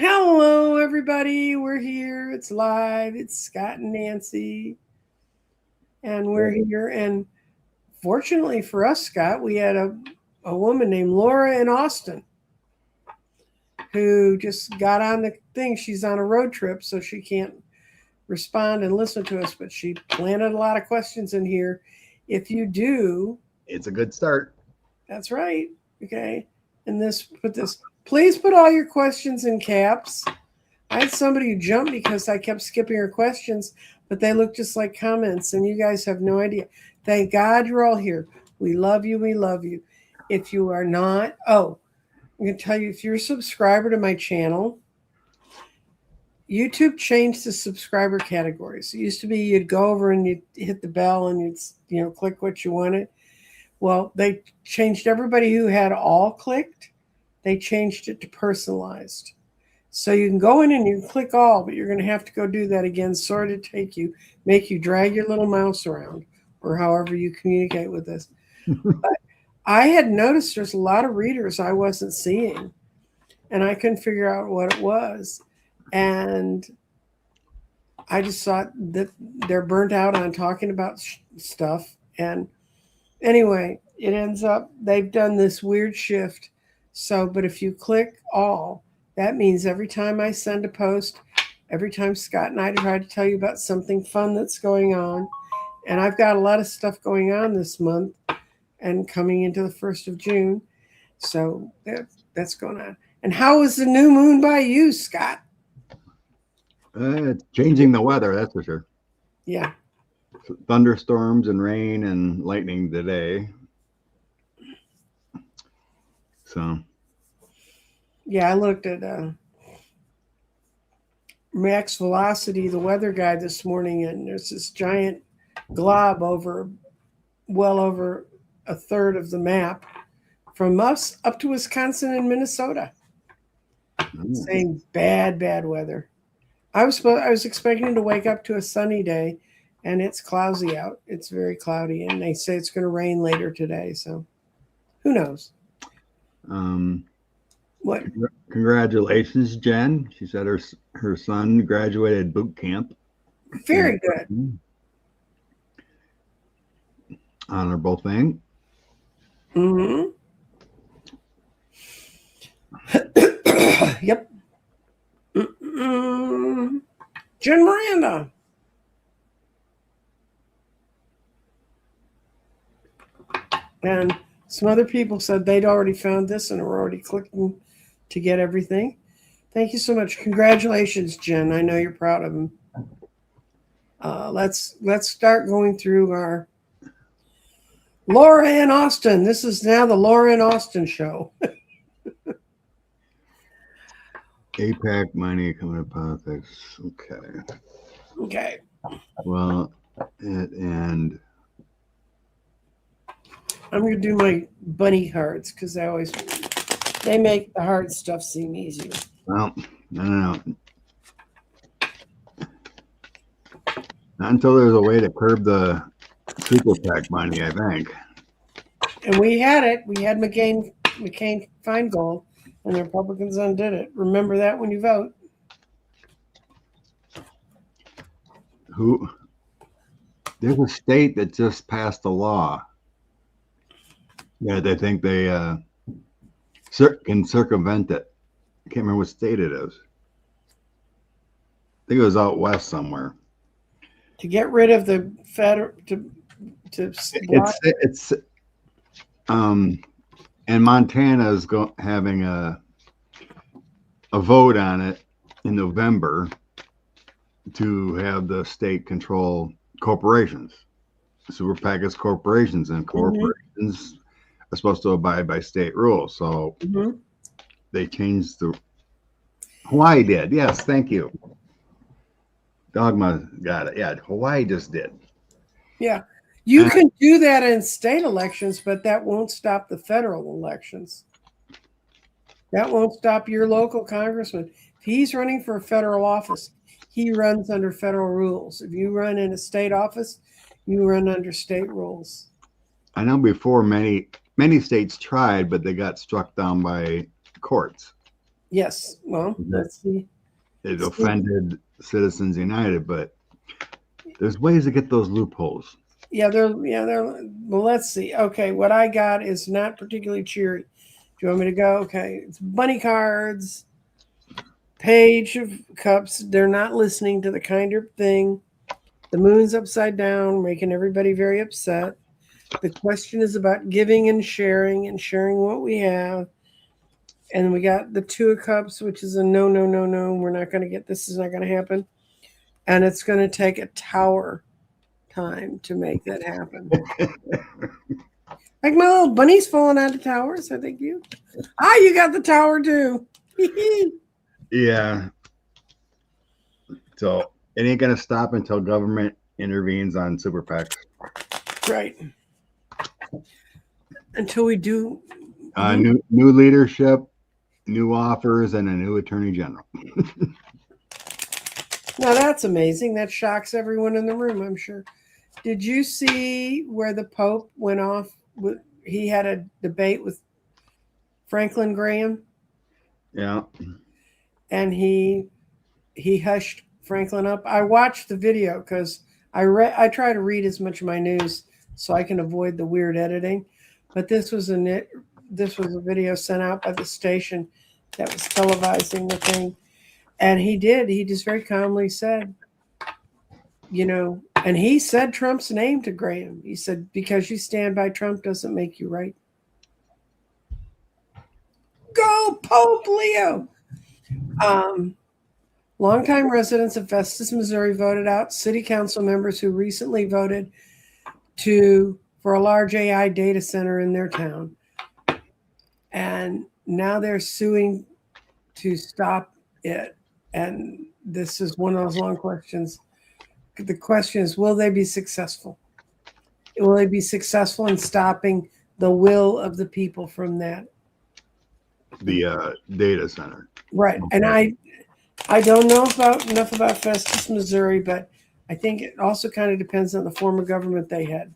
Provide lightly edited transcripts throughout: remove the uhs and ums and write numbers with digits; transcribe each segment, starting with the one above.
Hello, everybody. We're here. It's live. It's Scott and Nancy, and we're here. And fortunately for us, Scott, we had a woman named Laura in Austin who just got on the thing. She's on a road trip, so she can't respond and listen to us, but she planted a lot of questions in here. If you do, it's a good start. That's right. Okay. And please put all your questions in caps. I had somebody who jumped because I kept skipping her questions, but they look just like comments, and you guys have no idea. Thank God you're all here. We love you. We love you. If you are not, I'm going to tell you, if you're a subscriber to my channel, YouTube changed the subscriber categories. It used to be you'd go over and you'd hit the bell and you'd click what you wanted. Well, they changed everybody who had all clicked. They changed it to personalized. So you can go in and you can click all, but you're going to have to go do that again. Sort of make you drag your little mouse around or however you communicate with us. But I had noticed there's a lot of readers I wasn't seeing, and I couldn't figure out what it was. And I just thought that they're burnt out on talking about stuff. And anyway, it ends up they've done this weird shift. So, but if you click all, that means every time I send a post, every time Scott and I try to tell you about something fun that's going on, and I've got a lot of stuff going on this month and coming into the 1st of June. So that's going on. And how is the new moon by you, Scott? It's changing the weather, that's for sure. Yeah. Thunderstorms and rain and lightning today. So. Yeah, I looked at Max Velocity, the weather guy, this morning, and there's this giant glob well over a third of the map from us up to Wisconsin and Minnesota, saying bad weather. I was expecting to wake up to a sunny day, and it's cloudy out. It's very cloudy, and they say it's going to rain later today. So, who knows? What? Congratulations, Jen. She said her son graduated boot camp. Very good. Honorable thing. Mm-hmm. Yep. Jen Miranda. And some other people said they'd already found this and were already clicking to get everything. Thank you so much. Congratulations, Jen. I know you're proud of them. Let's start going through our Laura in Austin. This is now the Laura in Austin show. APAC money coming to politics. Okay. Well, and I'm going to do my bunny cards because they make the hard stuff seem easier. Well, I don't know. Not until there's a way to curb the super PAC money, I think. And we had it. We had McCain Feingold, and the Republicans undid it. Remember that when you vote. There's a state that just passed a law. Yeah, they think they can circumvent it. I can't remember what state it is. I think it was out west somewhere. To get rid of the federal it's and Montana is having a vote on it in November to have the state control corporations. Super PAC is corporations, and corporations are supposed to abide by state rules. So they changed Hawaii did. Yes, thank you. Dogma got it. Yeah, Hawaii just did. Yeah. You can do that in state elections, but that won't stop the federal elections. That won't stop your local congressman. If he's running for a federal office, he runs under federal rules. If you run in a state office, you run under state rules. I know before many states tried, but they got struck down by courts. Yes. Well, That let's see. it offended Citizens United, but there's ways to get those loopholes. Well, let's see. Okay, what I got is not particularly cheery. Do you want me to go? Okay, it's bunny cards, page of cups. They're not listening to the kinder thing. The moon's upside down, making everybody very upset. The question is about giving and sharing what we have. And we got the two of cups, which is a no, no, no, no. We're not going to get this. Is not going to happen. And it's going to take a tower time to make that happen. Like my little bunny's falling out of towers. I think you. Ah, you got the tower too. Yeah. So it ain't gonna stop until government intervenes on super PACs. Right. Until we do. New leadership, new offers, and a new attorney general. Now that's amazing. That shocks everyone in the room, I'm sure. Did you see where the Pope went off? He had a debate with Franklin Graham. Yeah. And he hushed Franklin up. I watched the video because I try to read as much of my news so I can avoid the weird editing. But this was a video sent out by the station that was televising the thing, and he just very calmly said, and he said Trump's name to Graham. He said, because you stand by Trump doesn't make you right. Go Pope Leo. Longtime residents of Festus, Missouri voted out city council members who recently voted for a large AI data center in their town. And now they're suing to stop it. And this is one of those long questions. The question is, will they be successful? Will they be successful in stopping the will of the people from that? The data center. Right. And I don't know enough about Festus, Missouri, but I think it also kind of depends on the form of government they have.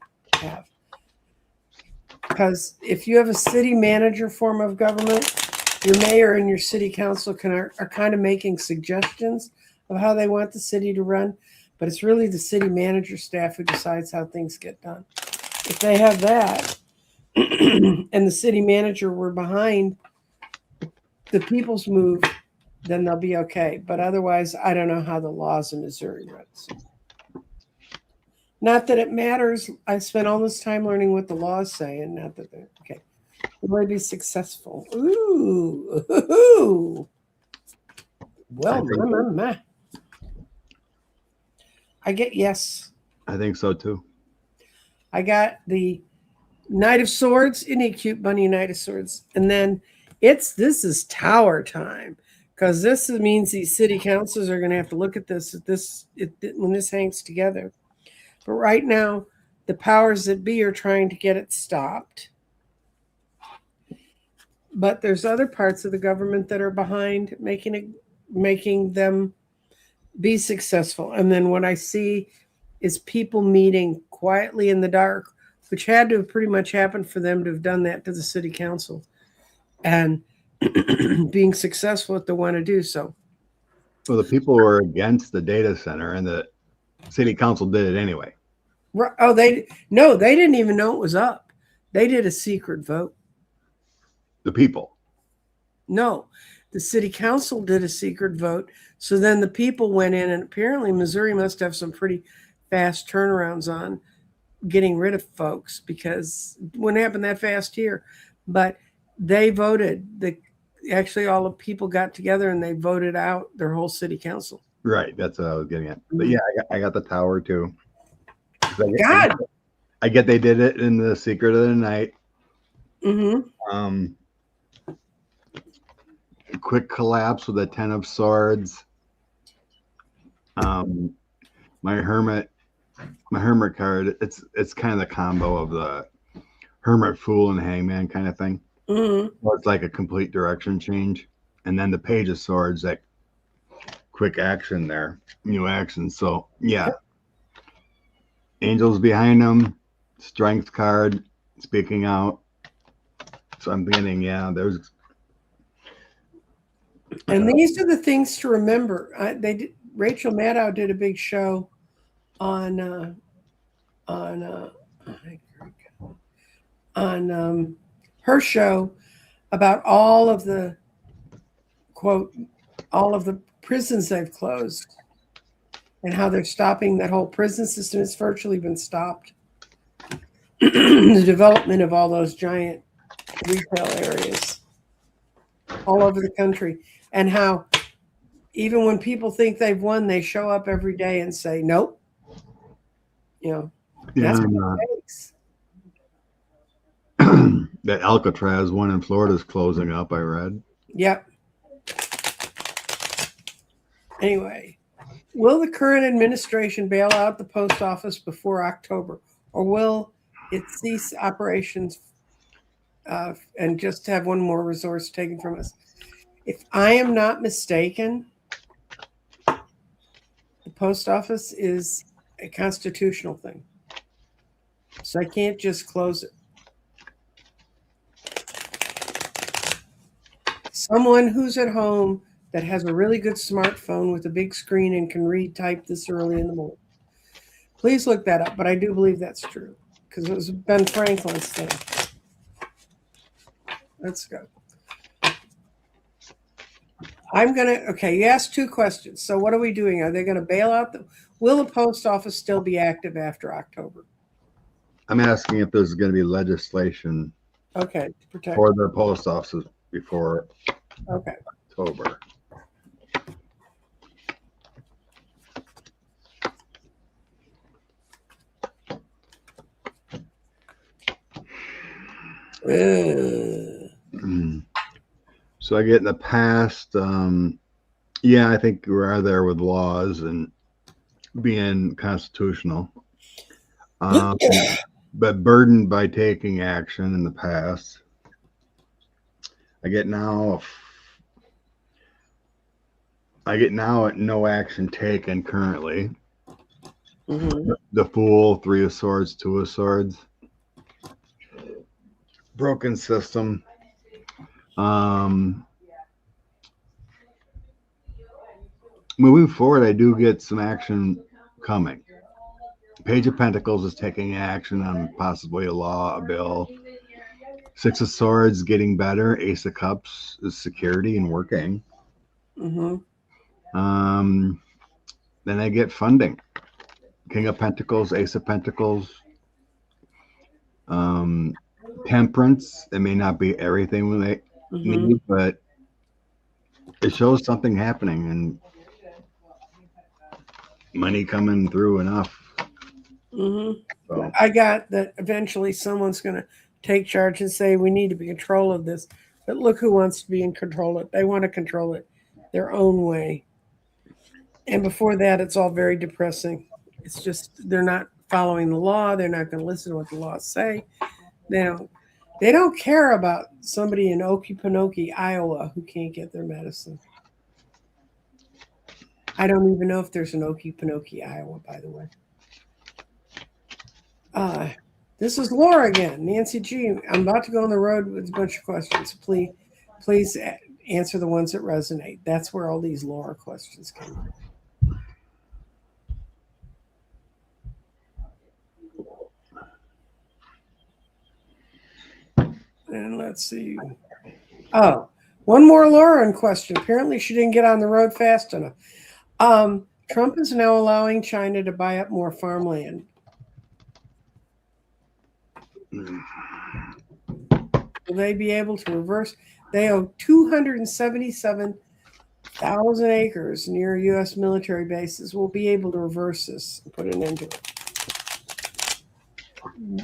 Because if you have a city manager form of government, your mayor and your city council are kind of making suggestions of how they want the city to run, but it's really the city manager staff who decides how things get done. If they have that, and the city manager were behind the people's move, then they'll be okay. But otherwise, I don't know how the laws in Missouri run. So. Not that it matters. I spent all this time learning what the laws say, and not that they're okay. Will they be successful? Ooh. Well, I get yes. I think so too. I got the Knight of Swords. Isn't he cute, Bunny Knight of Swords? And then this is tower time. Because this means these city councils are going to have to look at this when this hangs together. But right now, the powers that be are trying to get it stopped. But there's other parts of the government that are behind making them be successful. And then what I see is people meeting quietly in the dark, which had to have pretty much happened for them to have done that to the city council. And being successful at the want to do so. Well, the people were against the data center, and the city council did it anyway. Oh, they didn't even know it was up. They did a secret vote. The people. No, the city council did a secret vote. So then the people went in, and apparently Missouri must have some pretty fast turnarounds on getting rid of folks, because it wouldn't happen that fast here. But they voted. Actually, all the people got together and they voted out their whole city council. Right, that's what I was getting at. But yeah, I got the tower too. I get they did it in the secret of the night. Mm-hmm. Quick collapse with a 10 of swords. My hermit card. It's kind of the combo of the hermit, fool, and hangman kind of thing. Mm-hmm. Well, it's like a complete direction change. And then the page of swords, that quick action there, new action. So yeah, angels behind them, strength card, speaking out. So I'm getting, there's And these are the things to remember. Rachel Maddow did a big show on on her show about all of the quote all of the prisons they've closed and how they're stopping that whole prison system. It's virtually been stopped. The development of all those giant retail areas all over the country, and how even when people think they've won, they show up every day and say, nope. That's what it takes. That Alcatraz one in Florida is closing up, I read. Yep. Anyway, will the current administration bail out the post office before October, or will it cease operations and just have one more resource taken from us? If I am not mistaken, the post office is a constitutional thing. So I can't just close it. Someone who's at home that has a really good smartphone with a big screen and can read type this early in the morning. Please look that up, but I do believe that's true because it was Ben Franklin's thing. Let's go. Okay, you asked two questions. So what are we doing? Are they going to bail out? Will the post office still be active after October? I'm asking if there's going to be legislation to protect for their post offices before October. So I get in the past, I think we are there with laws and being constitutional, but burdened by taking action in the past. I get now at no action taken currently. Mm-hmm. The Fool, 3 of Swords, 2 of Swords. Broken system. Moving forward, I do get some action coming. Page of Pentacles is taking action on possibly a law, a bill. 6 of Swords getting better. Ace of Cups is security and working. Mm-hmm. Then I get funding. King of Pentacles, Ace of Pentacles. Temperance. It may not be everything they need, but it shows something happening and money coming through enough. Mm-hmm. So. I got that eventually someone's going to take charge and say we need to be in control of this. But look who wants to be in control of it. They want to control it their own way. And before that, it's all very depressing. It's just they're not following the law. They're not going to listen to what the laws say. They don't care about somebody in Okefenokee, Iowa, who can't get their medicine. I don't even know if there's an Okefenokee, Iowa, by the way. This is Laura again. Nancy G. I'm about to go on the road with a bunch of questions. Please answer the ones that resonate. That's where all these Laura questions come from. And let's see. Oh, one more Lauren question. Apparently she didn't get on the road fast enough. Trump is now allowing China to buy up more farmland. Will they be able to reverse? They own 277,000 acres near U.S. military bases. We'll be able to reverse this and put an end to it.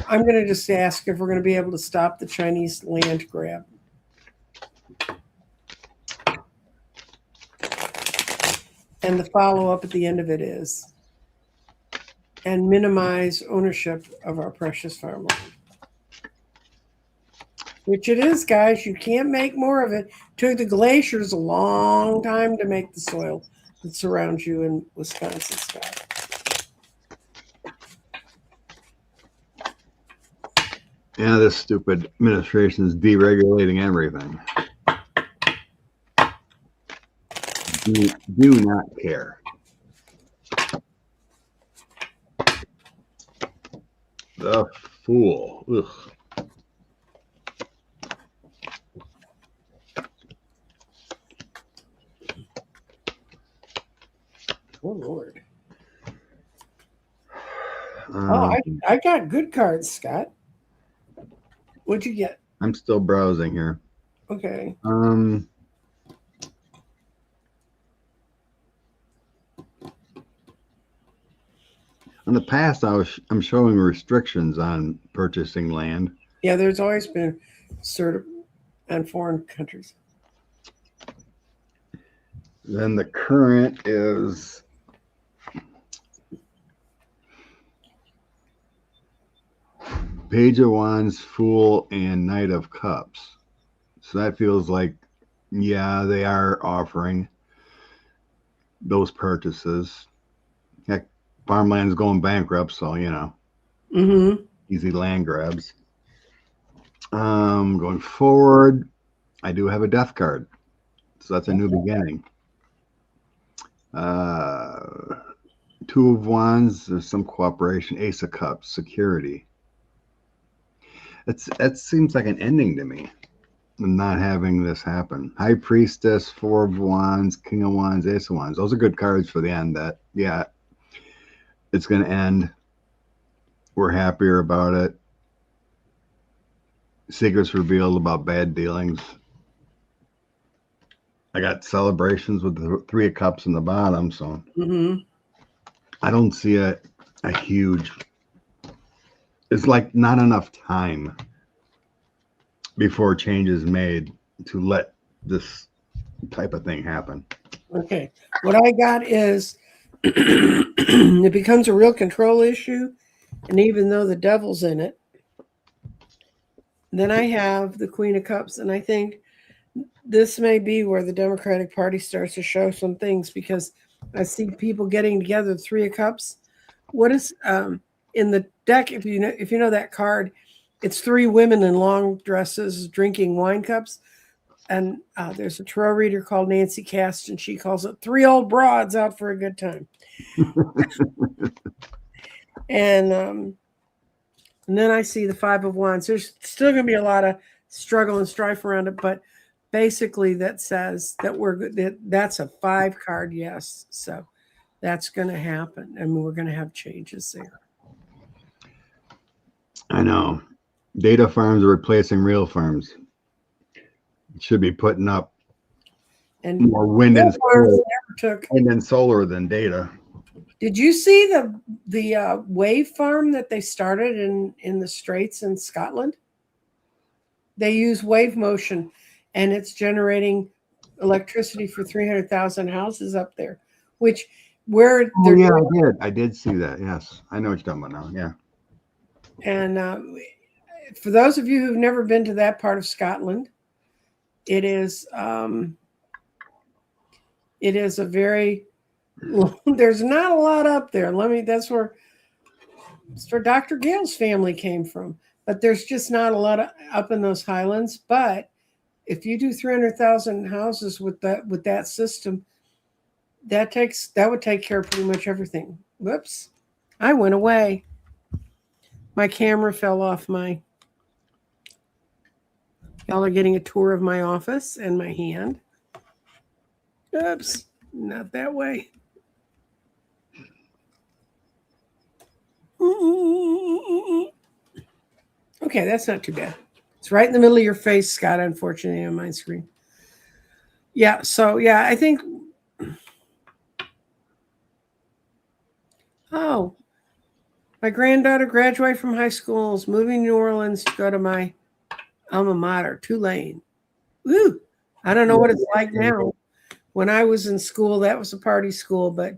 I'm going to just ask if we're going to be able to stop the Chinese land grab. And the follow-up at the end of it is, and minimize ownership of our precious farmland. Which it is, guys. You can't make more of it. It took the glaciers a long time to make the soil that surrounds you in Wisconsin, Scott. Yeah, this stupid administration is deregulating everything. do not care. The fool. Ugh. Oh Lord. Um, I got good cards, Scott. What'd you get? I'm still browsing here. Okay. In the past, I'm showing restrictions on purchasing land. Yeah, there's always been sort of on foreign countries. Then the current is Page of Wands, Fool, and Knight of Cups. So that feels like, yeah, they are offering those purchases. Heck, farmland's going bankrupt, so Mm-hmm. easy land grabs. Going forward, I do have a death card, so that's a new beginning. Two of Wands, there's some cooperation. Ace of Cups, security. That seems like an ending to me. Not having this happen. High Priestess, Four of Wands, King of Wands, Ace of Wands. Those are good cards for the end. That, yeah, it's going to end. We're happier about it. Secrets revealed about bad dealings. I got celebrations with the Three of Cups in the bottom, so I don't see a huge. It's like not enough time before change is made to let this type of thing happen. Okay. What I got is it becomes a real control issue, and even though the devil's in it, then I have the Queen of Cups, and I think this may be where the Democratic Party starts to show some things because I see people getting together. Three of Cups. What is in the deck? If you know that card, it's three women in long dresses drinking wine cups. And there's a tarot reader called Nancy Cast, and she calls it three old broads out for a good time. And then I see the Five of Wands. There's still going to be a lot of struggle and strife around it, but basically that says that that's a 5 card yes. So that's going to happen, and we're going to have changes there. I know. Data farms are replacing real farms. Should be putting up And more wind and solar than data. Did you see the wave farm that they started in the Straits in Scotland? They use wave motion, and it's generating electricity for 300,000 houses up there. Which where oh yeah, I did see that. Yes, I know what you're talking about now. Yeah. And for those of you who've never been to that part of Scotland, it is a very there's not a lot up there. That's where Dr. Gale's family came from. But there's just not a lot up in those highlands. But if you do 300,000 houses with that system, that would take care of pretty much everything. Whoops. I went away. My camera fell off y'all are getting a tour of my office and my hand. Oops, not that way. Okay, that's not too bad. It's right in the middle of your face, Scott, unfortunately, on my screen. Yeah, so yeah, I think. Oh, my granddaughter graduated from high school, is moving to New Orleans to go to my alma mater, Tulane. Woo! I don't know what it's like now. When I was in school, that was a party school, but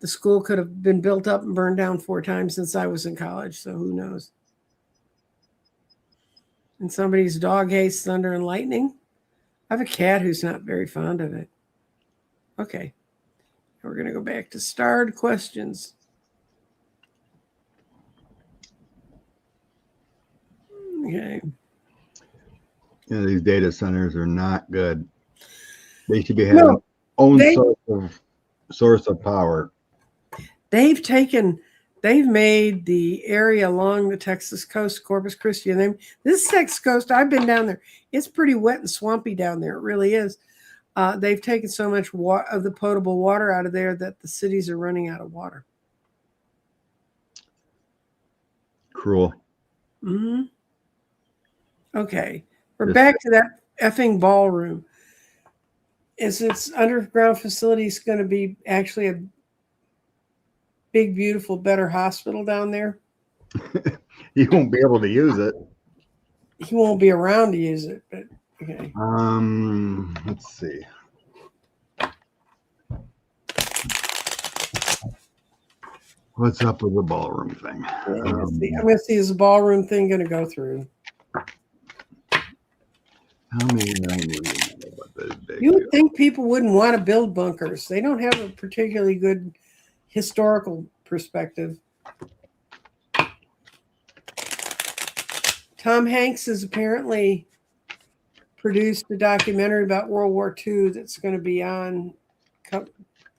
the school could have been built up and burned down 4 times since I was in college, so who knows? And somebody's dog hates thunder and lightning. I have a cat who's not very fond of it. Okay. We're going to go back to starred questions. Okay. Yeah, these data centers are not good. They should be having own They source of power. they've made the area along the Texas coast, Corpus Christi, and this Texas coast, I've been down there. It's pretty wet and swampy down there. It really is. They've taken so much of the potable water out of there that the cities are running out of water. Cruel. Mm-hmm. Okay, we're back to that effing ballroom. Is its underground facilities going to be actually a big, beautiful, better hospital down there? You won't be able to use it. He won't be around to use it, but okay. Let's see. What's up with the ballroom thing? Yeah, I'm going to see is the ballroom thing going to go through. How many I knew about this big You would think people wouldn't want to build bunkers. They don't have a particularly good historical perspective. Tom Hanks has apparently produced a documentary about World War II that's going to be on,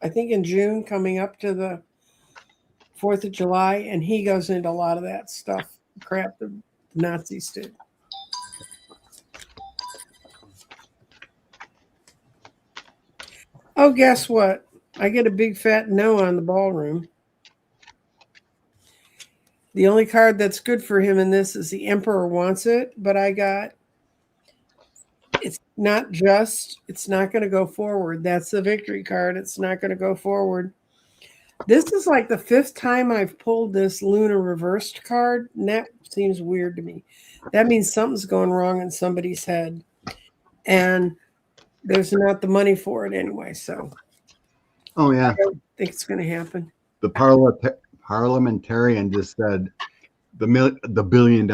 I think, in June, coming up to the 4th of July, and he goes into a lot of that stuff, crap the Nazis did. Oh, guess what? I get a big fat no on the ballroom. The only card that's good for him in this is the Emperor wants it, but I got, it's not going to go forward. That's the victory card. It's not going to go forward. This is like the 5th time I've pulled this Luna reversed card, and that seems weird to me. That means something's going wrong in somebody's head, and there's not the money for it anyway. So, oh yeah, I don't think it's going to happen. The parliamentarian just said the $1 billion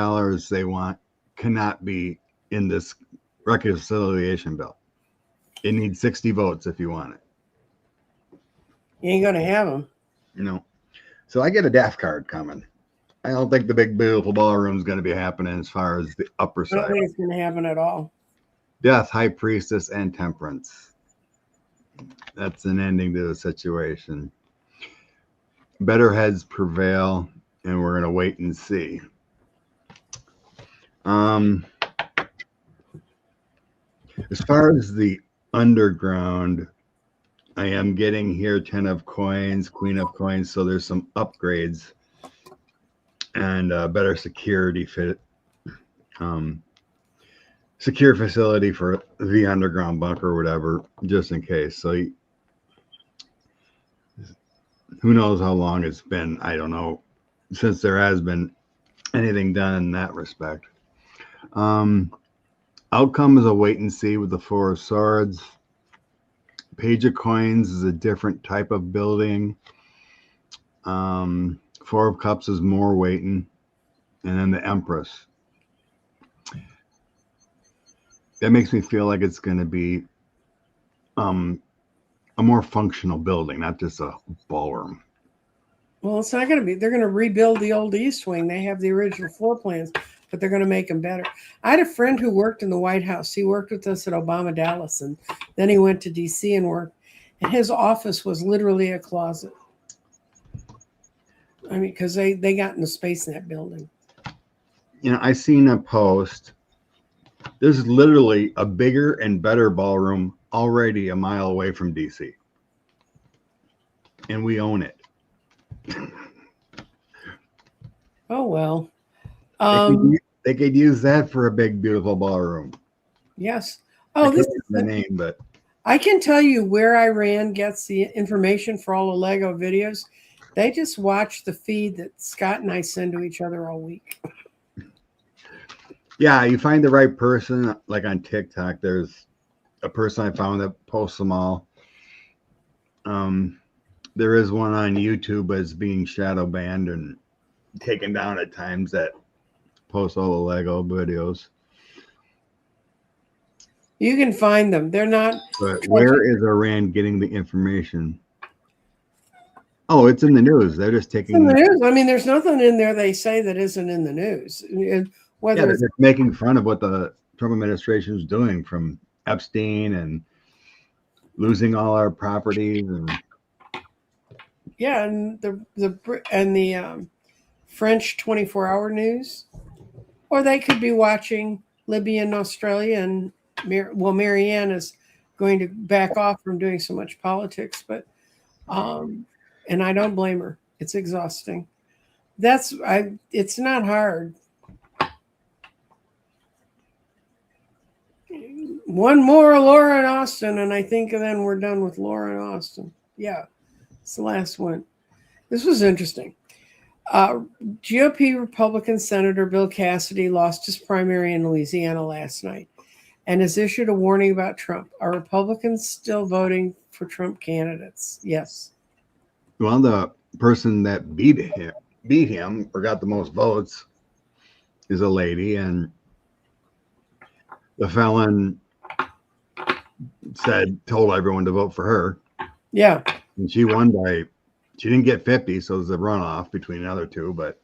they want cannot be in this reconciliation bill. It needs 60 votes if you want it. You ain't going to have them. No. So I get a death card coming. I don't think the big beautiful ballroom is going to be happening as far as the upper side. I don't think it's going to happen at all. Death, High Priestess, and Temperance. That's an ending to the situation. Better heads prevail, and we're going to wait and see. As far as the underground, I am getting here 10 of coins, Queen of coins, so there's some upgrades and better security fit. Secure facility for the underground bunker or whatever, just in case. So who knows how long it's been? I don't know, since there has been anything done in that respect. Outcome is a wait and see with the 4 of Swords. Page of Coins is a different type of building. 4 of Cups is more waiting. And then the Empress. That makes me feel like it's going to be a more functional building, not just a ballroom. Well, it's not going to be. They're going to rebuild the old East Wing. They have the original floor plans, but they're going to make them better. I had a friend who worked in the White House. He worked with us at Obama Dallas, and then he went to D.C. and worked. And his office was literally a closet. I mean, because they got into space in that building. You know, I seen a post. There's literally a bigger and better ballroom already a mile away from DC. And we own it. Oh, well. They could use that for a big, beautiful ballroom. Yes. Oh, this is the name, but I can tell you where Iran gets the information for all the Lego videos. They just watch the feed that Scott and I send to each other all week. Yeah, you find the right person. Like on TikTok, there's a person I found that posts them all. There is one on YouTube as being shadow banned and taken down at times that posts all the Lego videos. You can find them. They're not. But where is Iran getting the information? Oh, it's in the news. They're just taking. It's in the news. I mean, there's nothing in there they say that isn't in the news. Whether they're just making fun of what the Trump administration is doing, from Epstein and losing all our properties and Yeah, and the French 24-hour news, or they could be watching Libya and Australia. And Marianne is going to back off from doing so much politics, but and I don't blame her. It's exhausting. It's not hard. One more Laura and Austin, and I think then we're done with Laura and Austin. Yeah, it's the last one. This was interesting. GOP Republican Senator Bill Cassidy lost his primary in Louisiana last night and has issued a warning about Trump. Are Republicans still voting for Trump candidates? Yes. well, the person that beat him or got the most votes is a lady, and the felon told everyone to vote for her. Yeah. And she won she didn't get 50, so there's a runoff between the other two, but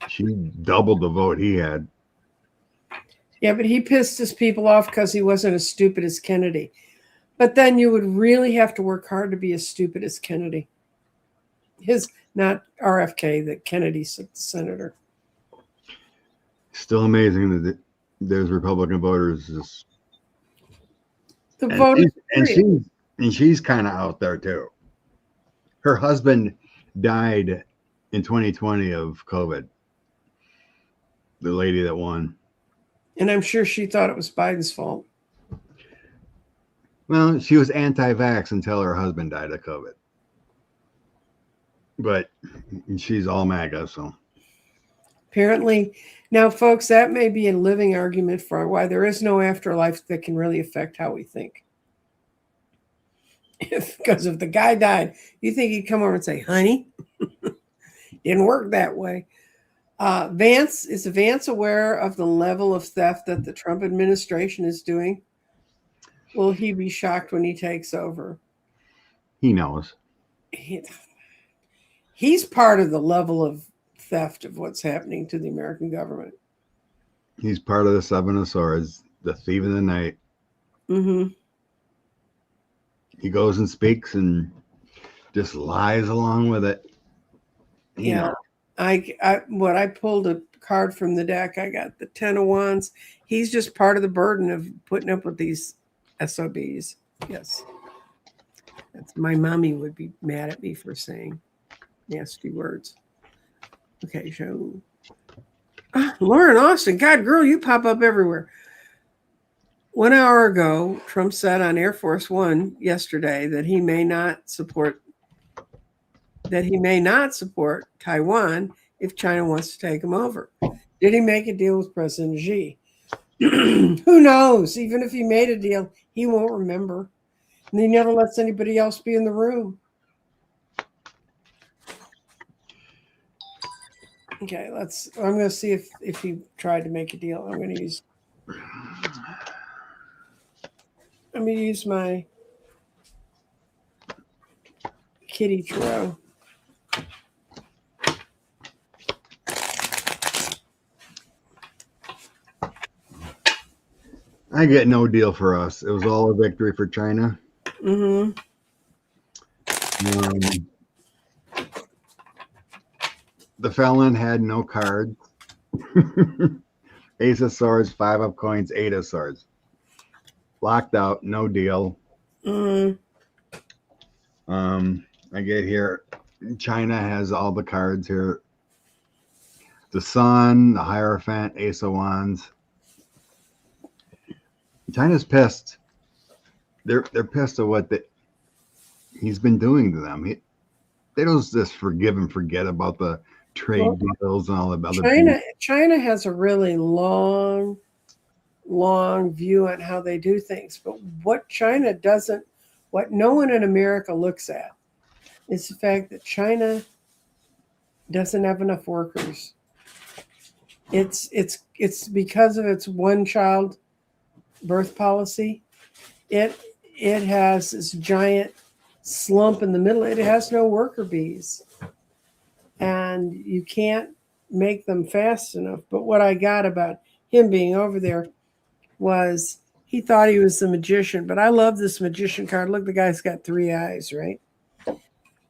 she doubled the vote he had. Yeah, but he pissed his people off because he wasn't as stupid as Kennedy. But then you would really have to work hard to be as stupid as Kennedy. Not RFK, that Kennedy's the senator. Still amazing that there's Republican voters. She's kind of out there too. Her husband died in 2020 of COVID. The lady that won. And I'm sure she thought it was Biden's fault. Well, she was anti-vax until her husband died of COVID. But she's all MAGA, so. Apparently, now, folks, that may be a living argument for why there is no afterlife that can really affect how we think. Because if the guy died, you think he'd come over and say, honey? Didn't work that way. Is Vance aware of the level of theft that the Trump administration is doing? Will he be shocked when he takes over? He knows. He's part of the level of theft of what's happening to the American government. He's part of the Seven of Swords, the thief in the night. Mm-hmm. He goes and speaks and just lies along with it. Yeah. I pulled a card from the deck. I got the 10 of Wands. He's just part of the burden of putting up with these SOBs. Yes. My mommy would be mad at me for saying nasty words. Okay, so Lauren Austin, God, girl, you pop up everywhere. 1 hour ago, Trump said on Air Force One yesterday that he may not support Taiwan if China wants to take him over. Did he make a deal with President Xi? Who knows? Even if he made a deal, he won't remember. And he never lets anybody else be in the room. Okay, I'm going to see if he tried to make a deal. I'm going to use my Kitty Tarot. I get no deal for us. It was all a victory for China. Mm-hmm. The felon had no cards. Ace of Swords, 5 of Coins, 8 of Swords. Locked out, no deal. Mm-hmm. I get here. China has all the cards here. The Sun, the Hierophant, Ace of Wands. China's pissed. They're pissed at what he's been doing to them. They don't just forgive and forget about the trade deals and all the other. China has a really long view on how they do things. But what China doesn't, what no one in America looks at, is the fact that China doesn't have enough workers. It's because of its one-child birth policy. It has this giant slump in the middle. It has no worker bees, and you can't make them fast enough. But what I got about him being over there was he thought he was the magician. But I love this magician card. Look, the guy's got 3 eyes, right?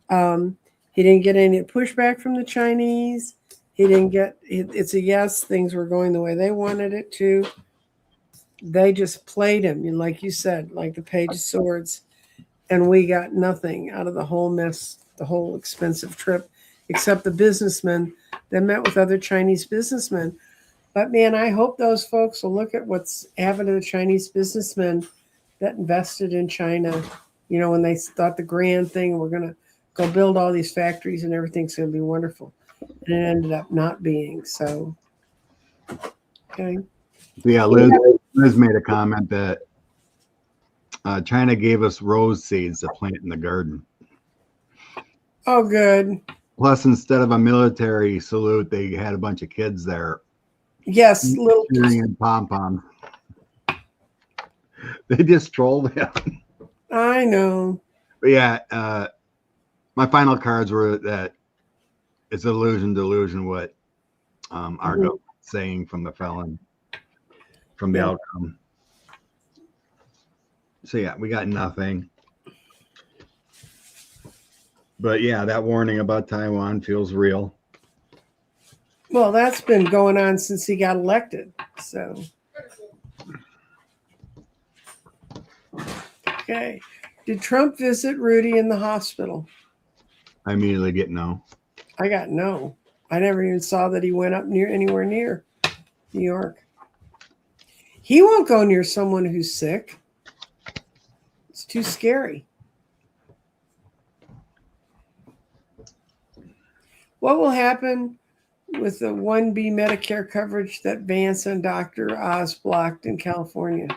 Um, he didn't get any pushback from the Chinese. He didn't get it's a yes. Things were going the way they wanted it to. They just played him, and like you said, like the Page of Swords, and we got nothing out of the whole mess, the whole expensive trip, except the businessmen that met with other Chinese businessmen. But man, I hope those folks will look at what's happened to the Chinese businessmen that invested in China. You know, when they thought the grand thing, we're going to go build all these factories and everything's going to be wonderful. And it ended up not being. So, okay. Yeah, Liz made a comment that China gave us rose seeds to plant in the garden. Oh, good. Plus, instead of a military salute, they had a bunch of kids there. Yes, little cheering and pom pom. They just trolled him. I know. But yeah, my final cards were that it's delusion what Argo saying from the felon, from the outcome. So yeah, we got nothing. But yeah, that warning about Taiwan feels real. Well, that's been going on since he got elected. So, okay. Did Trump visit Rudy in the hospital? I immediately get no. I got no. I never even saw that he went up anywhere near New York. He won't go near someone who's sick. It's too scary. What will happen with the 1B Medicare coverage that Vance and Dr. Oz blocked in California?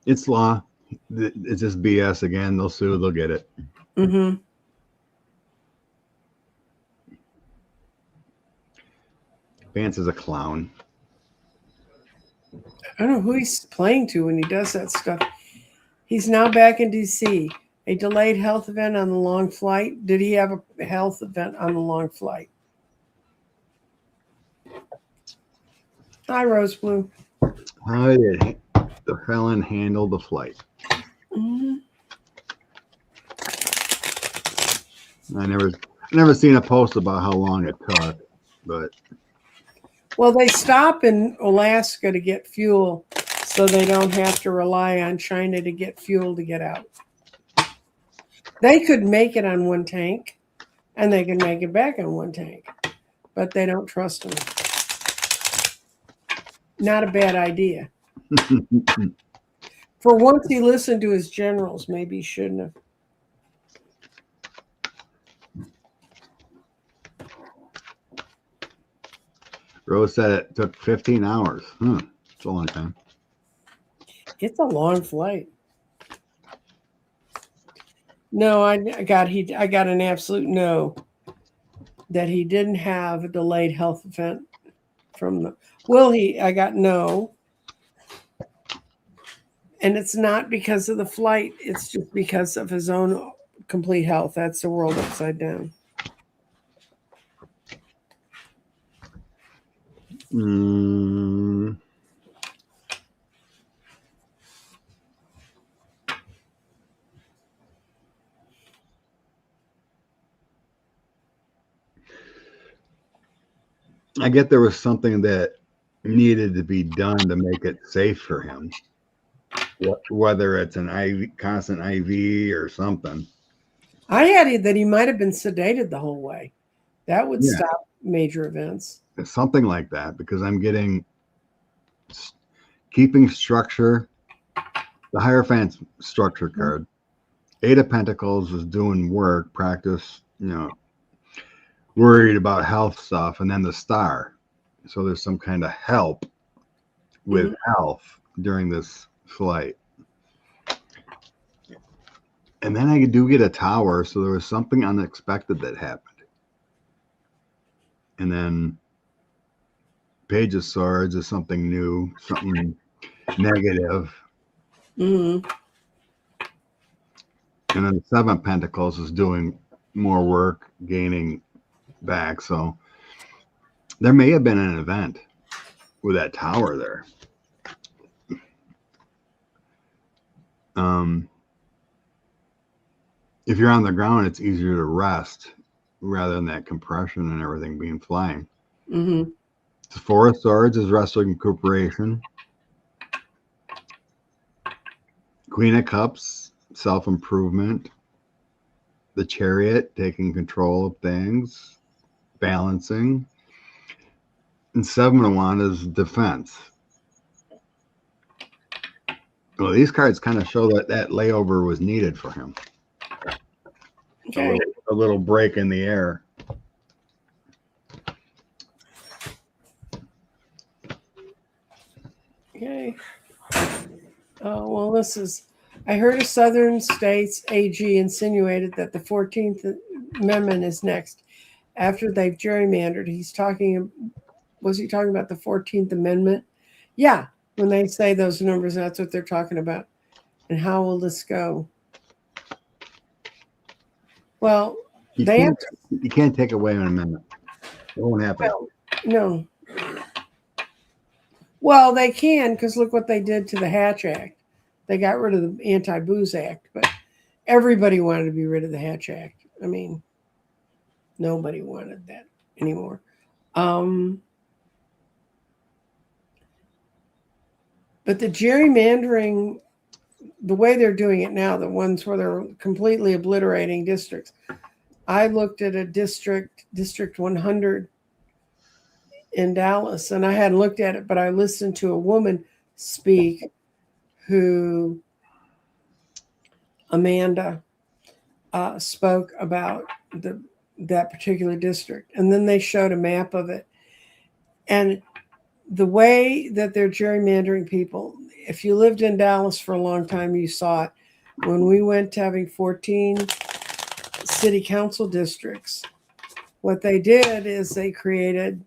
It's law. It's just BS again. They'll sue. They'll get it. Mm-hmm. Vance is a clown. I don't know who he's playing to when he does that stuff. He's now back in D.C. A delayed health event on the long flight. Did he have a health event on the long flight? Hi, Rose Blue. How did the felon handle the flight? Mm-hmm. I never seen a post about how long it took, but Well, they stop in Alaska to get fuel, so they don't have to rely on China to get fuel to get out. They could make it on one tank, and they can make it back on one tank, but they don't trust them. Not a bad idea. For once he listened to his generals, maybe he shouldn't have. Rose said it took 15 hours. It's a long time. It's a long flight. No, I got an absolute no that he didn't have a delayed health event from the. Will he? I got no. And it's not because of the flight. It's just because of his own complete health. That's the world upside down. I get there was something that needed to be done to make it safe for him. Whether it's an IV, constant IV or something. I had it that he might have been sedated the whole way. That would stop major events. It's something like that, because I'm getting keeping structure, the Hierophant structure card. 8 of Pentacles is doing work, practice, worried about health stuff, and then the Star. So there's some kind of help with health during this flight. And then I do get a Tower, so there was something unexpected that happened. And then Page of Swords is something new, something negative. Mm-hmm. And then the 7 of Pentacles is doing more work, gaining back. So there may have been an event with that Tower there. If you're on the ground, it's easier to rest rather than that compression and everything being flying. Mm-hmm. The Four of Swords is rest and recuperation. Queen of Cups, self-improvement. The Chariot, taking control of things, balancing. And Seven of Wands is defense. Well, these cards kind of show that that layover was needed for him. Okay. A little break in the air. Okay. Well, this is. I heard a Southern states AG insinuated that the 14th Amendment is next after they've gerrymandered. Was he talking about the 14th Amendment? Yeah. When they say those numbers, that's what they're talking about. And how will this go? Well, You can't take away an amendment. It won't happen. No. Well, they can, because look what they did to the Hatch Act. They got rid of the Anti-Booze Act, but everybody wanted to be rid of the Hatch Act. I mean, nobody wanted that anymore. But the gerrymandering, the way they're doing it now, the ones where they're completely obliterating districts. I looked at a District 100 in Dallas, and I hadn't looked at it, but I listened to a woman speak who, Amanda, spoke about that particular district. And then they showed a map of it. And the way that they're gerrymandering people, if you lived in Dallas for a long time, you saw it. When we went to having 14 city council districts, what they did is they created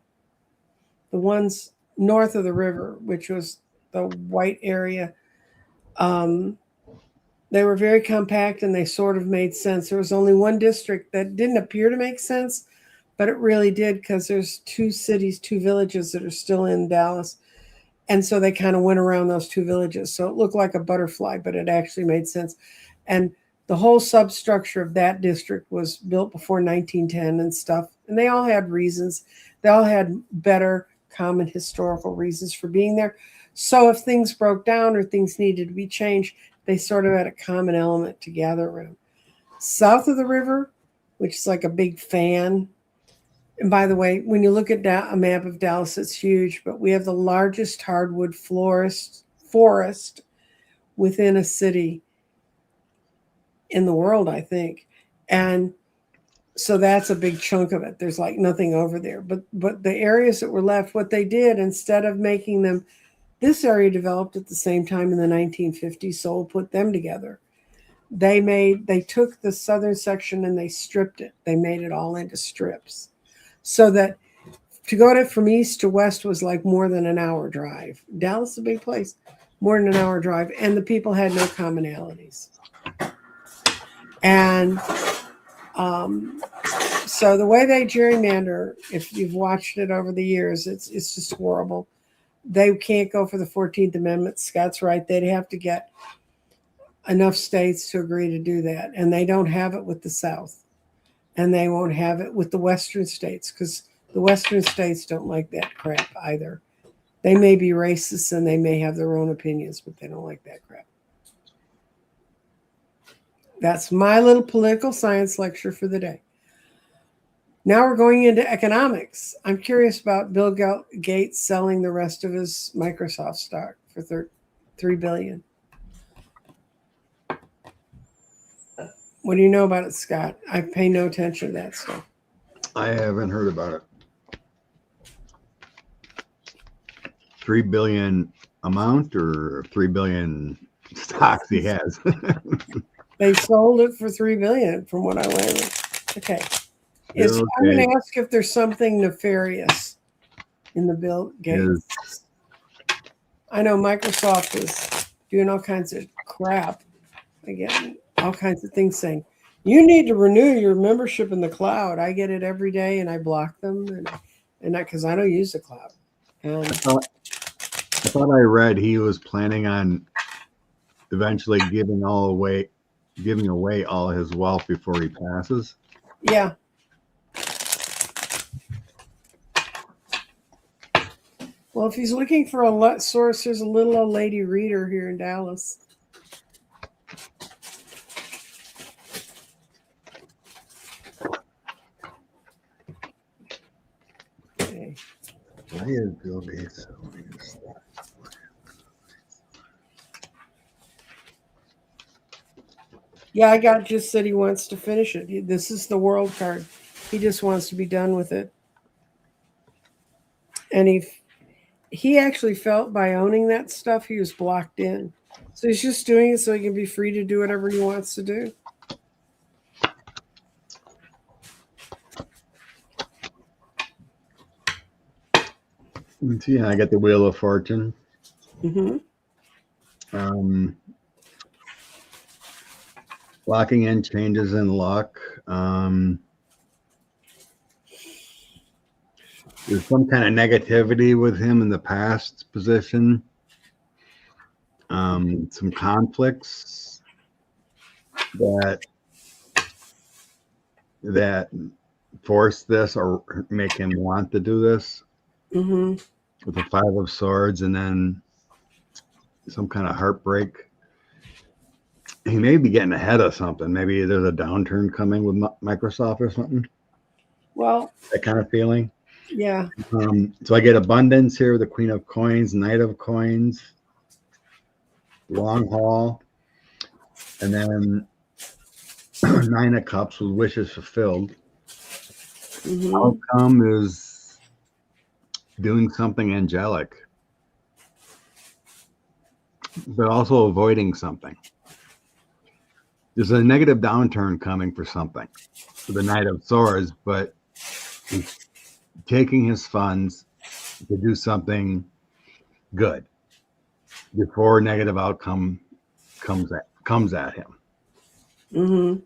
the ones north of the river, which was the white area. They were very compact and they sort of made sense. There was only one district that didn't appear to make sense, but it really did, because there's 2 cities, 2 villages that are still in Dallas. And so they kind of went around those 2 villages. So it looked like a butterfly, but it actually made sense. And the whole substructure of that district was built before 1910 and stuff. And they all had reasons. They all had better common historical reasons for being there. So if things broke down or things needed to be changed, they sort of had a common element to gather around. South of the river, which is like a big fan. And by the way, when you look at a map of Dallas, it's huge, but we have the largest hardwood forest within a city in the world, I think. And so that's a big chunk of it. There's like nothing over there. But the areas that were left, what they did, instead of making them, this area developed at the same time in the 1950s, so we'll put them together. They took the southern section and they stripped it. They made it all into strips. So that to go from east to west was like more than an hour drive. Dallas is a big place, more than an hour drive. And the people had no commonalities. And so the way they gerrymander, if you've watched it over the years, it's just horrible. They can't go for the 14th Amendment. Scott's right. They'd have to get enough states to agree to do that. And they don't have it with the South. And they won't have it with the Western states, because the Western states don't like that crap either. They may be racist and they may have their own opinions, but they don't like that crap. That's my little political science lecture for the day. Now we're going into economics. I'm curious about Bill Gates selling the rest of his Microsoft stock for $3 billion. What do you know about it, Scott? I pay no attention to that stuff. I haven't heard about it. 3 billion amount or 3 billion stocks he has? They sold it for $3 billion from what I learned. Okay. I'm going to ask if there's something nefarious in the Bill Gates. I know Microsoft is doing all kinds of crap. Again, all kinds of things saying, you need to renew your membership in the cloud. I get it every day and I block them. And because I don't use the cloud. And I thought I read he was planning on eventually giving away all his wealth before he passes. Yeah. Well, if he's looking for a source, there's a little old lady reader here in Dallas. Okay. Why is Bill Gates so Yeah, I got just said he wants to finish it. This is the world card. He just wants to be done with it. And he actually felt by owning that stuff, he was blocked in. So he's just doing it so he can be free to do whatever he wants to do. See, I got the Wheel of Fortune. Mm-hmm. Locking in changes in luck. There's some kind of negativity with him in the past position. Some conflicts that force this or make him want to do this. Mm-hmm. With the Five of Swords, and then some kind of heartbreak. He may be getting ahead of something. Maybe there's a downturn coming with Microsoft or something. Well, that kind of feeling. Yeah. So I get abundance here with the Queen of Coins, Knight of Coins, long haul, and then Nine of Cups with wishes fulfilled. Mm-hmm. Outcome is doing something angelic, but also avoiding something. There's a negative downturn coming for something, for the Knight of Swords, but he's taking his funds to do something good before negative outcome comes at him. Mm-hmm.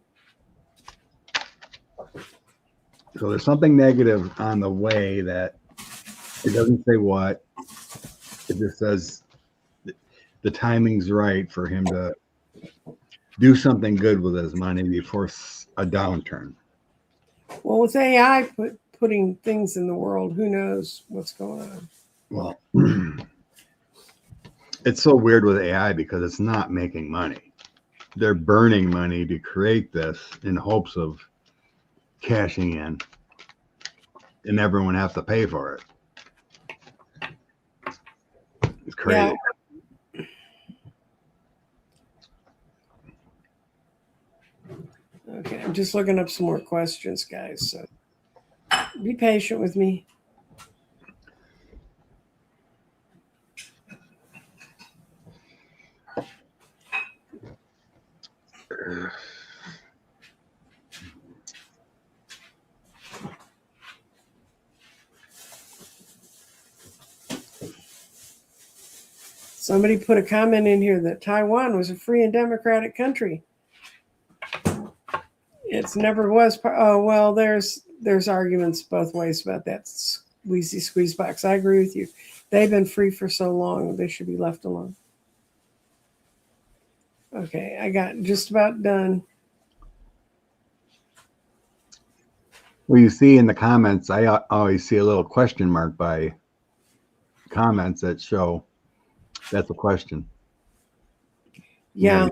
So there's something negative on the way that it doesn't say what. It just says the timing's right for him to do something good with his money before a downturn. Well, with AI putting things in the world, who knows what's going on? Well, it's so weird with AI because it's not making money. They're burning money to create this in hopes of cashing in, and everyone has to pay for it. It's crazy. Yeah. Okay, I'm just looking up some more questions, guys. So be patient with me. Somebody put a comment in here that Taiwan was a free and democratic country. It's never was. Oh, well, there's arguments both ways about that squeezy squeeze box. I agree with you. They've been free for so long. They should be left alone. Okay, I got just about done. Well, you see in the comments, I always see a little question mark by comments that show that's a question. Yeah.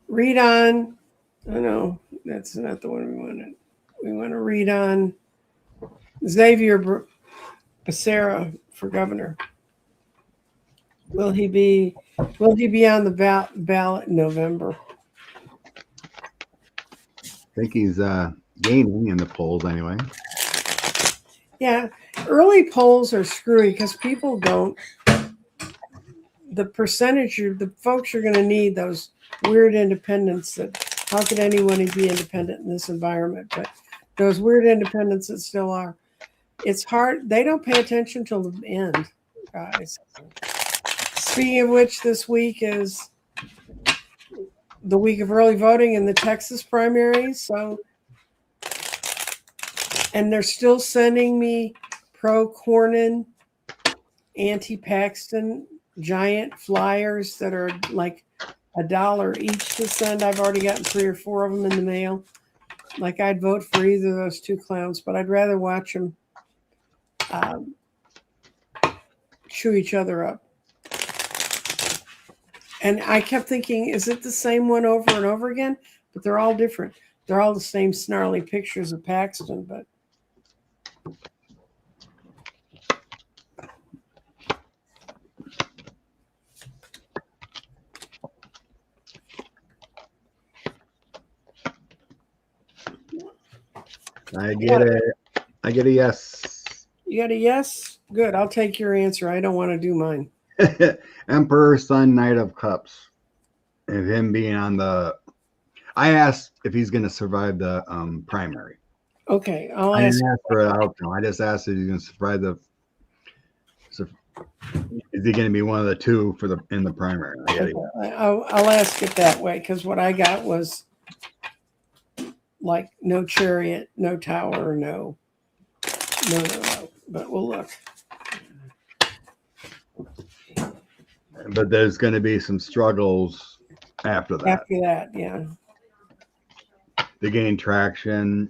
Read on. Oh, no, that's not the one we wanted. We want to read on Xavier Becerra for governor. Will he be on the ballot in November? I think he's gaining in the polls anyway. Yeah, early polls are screwy because people don't. The percentage, the folks are going to need those weird independents that, how could anyone be independent in this environment? But those weird independents that still are. It's hard. They don't pay attention till the end, guys. Speaking of which, this week is the week of early voting in the Texas primaries. So, and they're still sending me pro Cornyn anti-Paxton giant flyers that are like $1 each to send. I've already gotten 3 or 4 of them in the mail. Like I'd vote for either of those two clowns, but I'd rather watch them um, chew each other up. And I kept thinking, is it the same one over and over again? But they're all different. They're all the same snarly pictures of Paxton, but I get it. I get a yes. you got a yes? Good. I'll take your answer. I don't want to do mine. Emperor, Sun, Knight of Cups, and him being on the. I asked if he's going to survive the primary. Okay, I didn't ask for an outcome. I just asked if he's going to survive the. Is he going to be one of the two for in the primary? I'll ask it that way because what I got was like no chariot, no tower, no. But we'll look. But there's going to be some struggles after that. After that, yeah. To gain traction,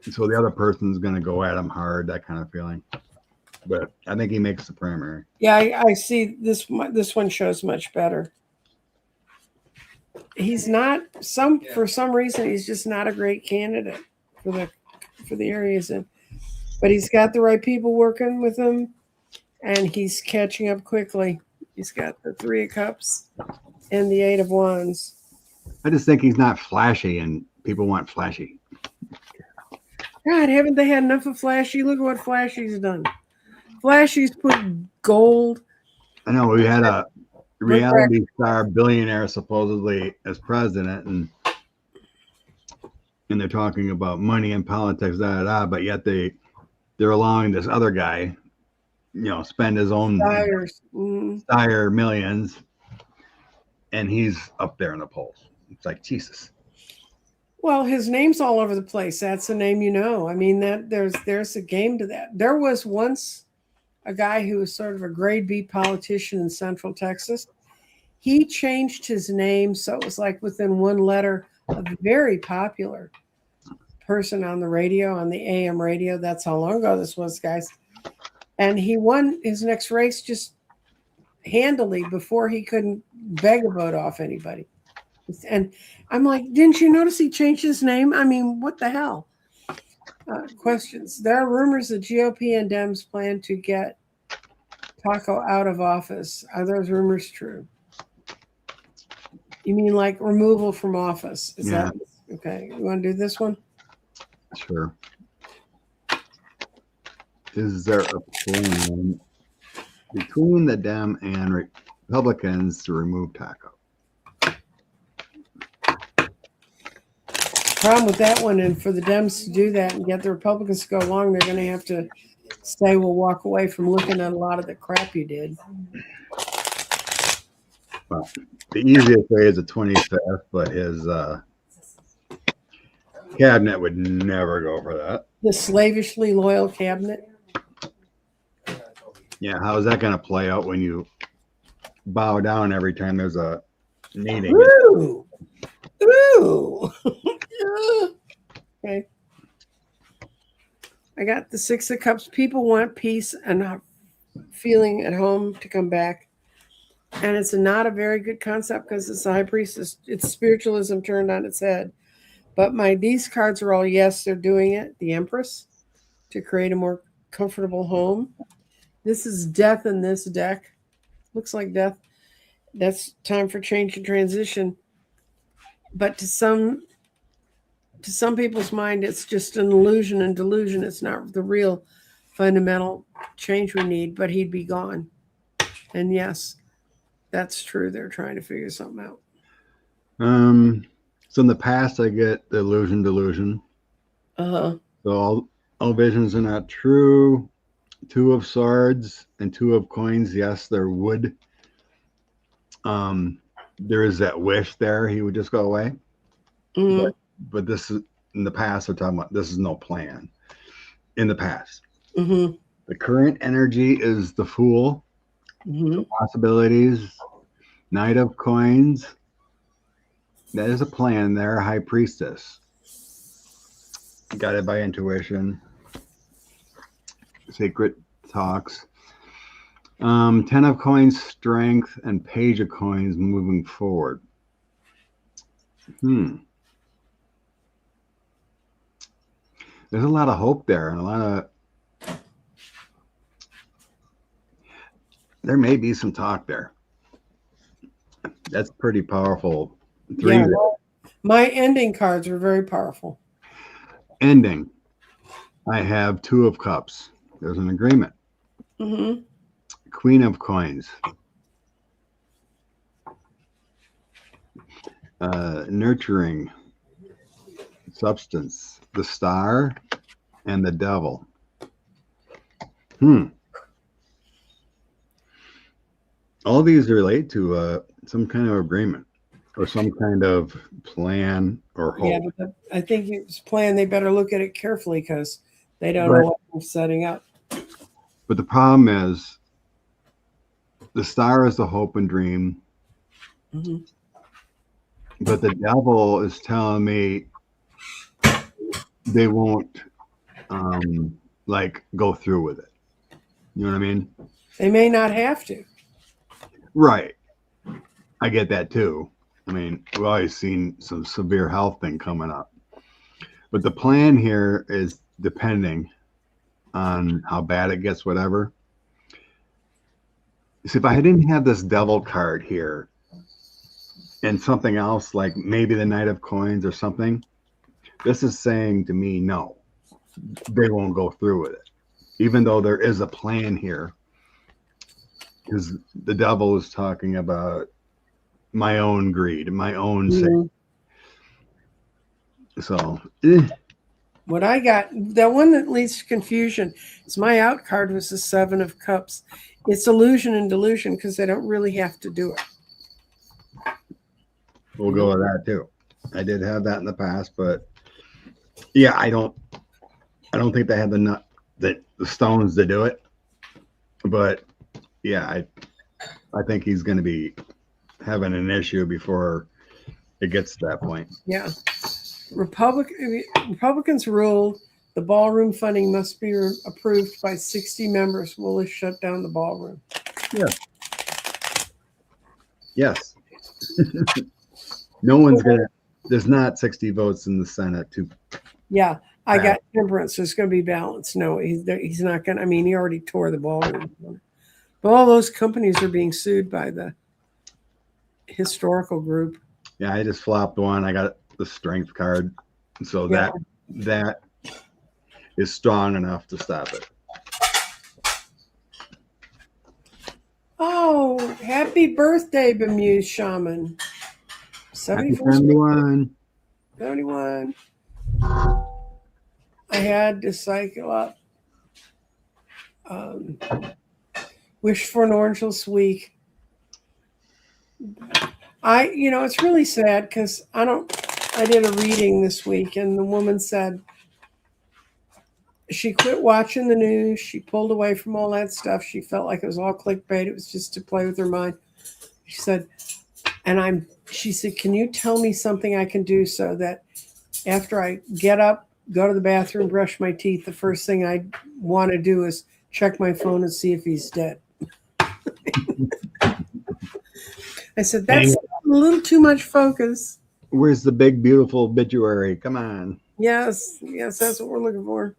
so the other person's going to go at him hard. That kind of feeling. But I think he makes the primary. Yeah, I see this. This one shows much better. He's not for some reason he's just not a great candidate for the area he's in. But he's got the right people working with him, and he's catching up quickly. He's got the 3 of Cups and the 8 of Wands. I just think he's not flashy, and people want flashy. God, haven't they had enough of Flashy? Look at what Flashy's done. Flashy's put gold. I know we had a reality star billionaire supposedly as president, and they're talking about money and politics, but yet they're allowing this other guy, spend his own dire millions, and he's up there in the polls. It's like Jesus. Well, his name's all over the place. That's a name you know. I mean, that there's a game to that. There was once a guy who was sort of a grade B politician in Central Texas. He changed his name so it was like within one letter of a very popular person on the radio, on the AM radio. That's how long ago this was, guys. And he won his next race just handily before he couldn't beg a vote off anybody. And I'm like, didn't you notice he changed his name? I mean, what the hell? Questions. There are rumors that GOP and Dems plan to get Taco out of office. Are those rumors true? You mean like removal from office? Is that okay? You want to do this one? Sure. Is there a plan between the Dem and Republicans to remove Taco? Problem with that one, and for the Dems to do that and get the Republicans to go along, they're going to have to say, we'll walk away from looking at a lot of the crap you did. Well, the easiest way is the 25th, but his cabinet would never go for that. The slavishly loyal cabinet. Yeah, how is that going to play out when you bow down every time there's a meeting? Ooh. Ooh. Okay. I got the 6 of Cups. People want peace and feeling at home to come back. And it's not a very good concept because it's the high priestess. It's spiritualism turned on its head. But these cards are all yes, they're doing it. The Empress, to create a more comfortable home. This is death in this deck. Looks like death. That's time for change and transition. But to some people's mind, it's just an illusion and delusion. It's not the real fundamental change we need, but he'd be gone. And yes, that's true. They're trying to figure something out. So in the past, I get the illusion, delusion. Uh-huh. So all visions are not true. 2 of Swords and 2 of Coins. Yes, they're wood. There is that wish there. He would just go away. Mm-hmm. But this is in the past. We're talking about this is no plan. In the past. Mm-hmm. The current energy is the Fool, Hmm. possibilities, Knight of Coins. That is a plan there, High Priestess. Guided by intuition. Sacred talks. 10 of Coins, Strength, and Page of Coins moving forward. There's a lot of hope there and a lot of. There may be some talk there. That's pretty powerful. Three Yeah, my ending cards are very powerful. ending. I have 2 of Cups. There's an agreement. Hmm. Queen of Coins. Nurturing. Substance. The Star and the Devil. All these relate to some kind of agreement or some kind of plan or hope. Yeah, but I think it's planned. They better look at it carefully because they don't But- know what they're setting up. But the problem is the Star is the hope and dream. Hmm. But the Devil is telling me they won't like go through with it. You know what I mean? They may not have to. Right. I get that too. I mean, we've always seen some severe health thing coming up. But the plan here is depending on how bad it gets, whatever. See, if I didn't have this Devil card here and something else, like maybe the Knight of Coins or something, this is saying to me, no, they won't go through with it. Even though there is a plan here. Because the Devil is talking about my own greed, my own sake. So, What I got, the one that leads to confusion, is my out card was the 7 of Cups. It's illusion and delusion because they don't really have to do it. we'll go with that too. I did have that in the past, but yeah, I don't think they had the stones to do it. But yeah, I think he's going to be having an issue before it gets to that point. Yeah. Republicans ruled the ballroom funding must be approved by 60 members. Will this shut down the ballroom? Yes. No one's going to, there's not 60 votes in the Senate to. Yeah. I got temperance. So it's going to be balanced. No, he's not going to. I mean, he already tore the ballroom. But all those companies are being sued by the historical group. Yeah, I just flopped one. I got the strength card. So Yeah. that is strong enough to stop it. Oh, happy birthday, Bemused Shaman. Happy 71. 71. 71. I had to cycle up. Wish for an orangeless week. It's really sad because I did a reading this week and the woman said she quit watching the news. She pulled away from all that stuff. She felt like it was all clickbait. It was just to play with her mind. She said, she said, can you tell me something I can do so that after I get up, go to the bathroom, brush my teeth, the first thing I want to do is check my phone and see if he's dead. I said, that's a little too much focus. Where's the big, beautiful obituary? Come on. Yes, that's what we're looking for.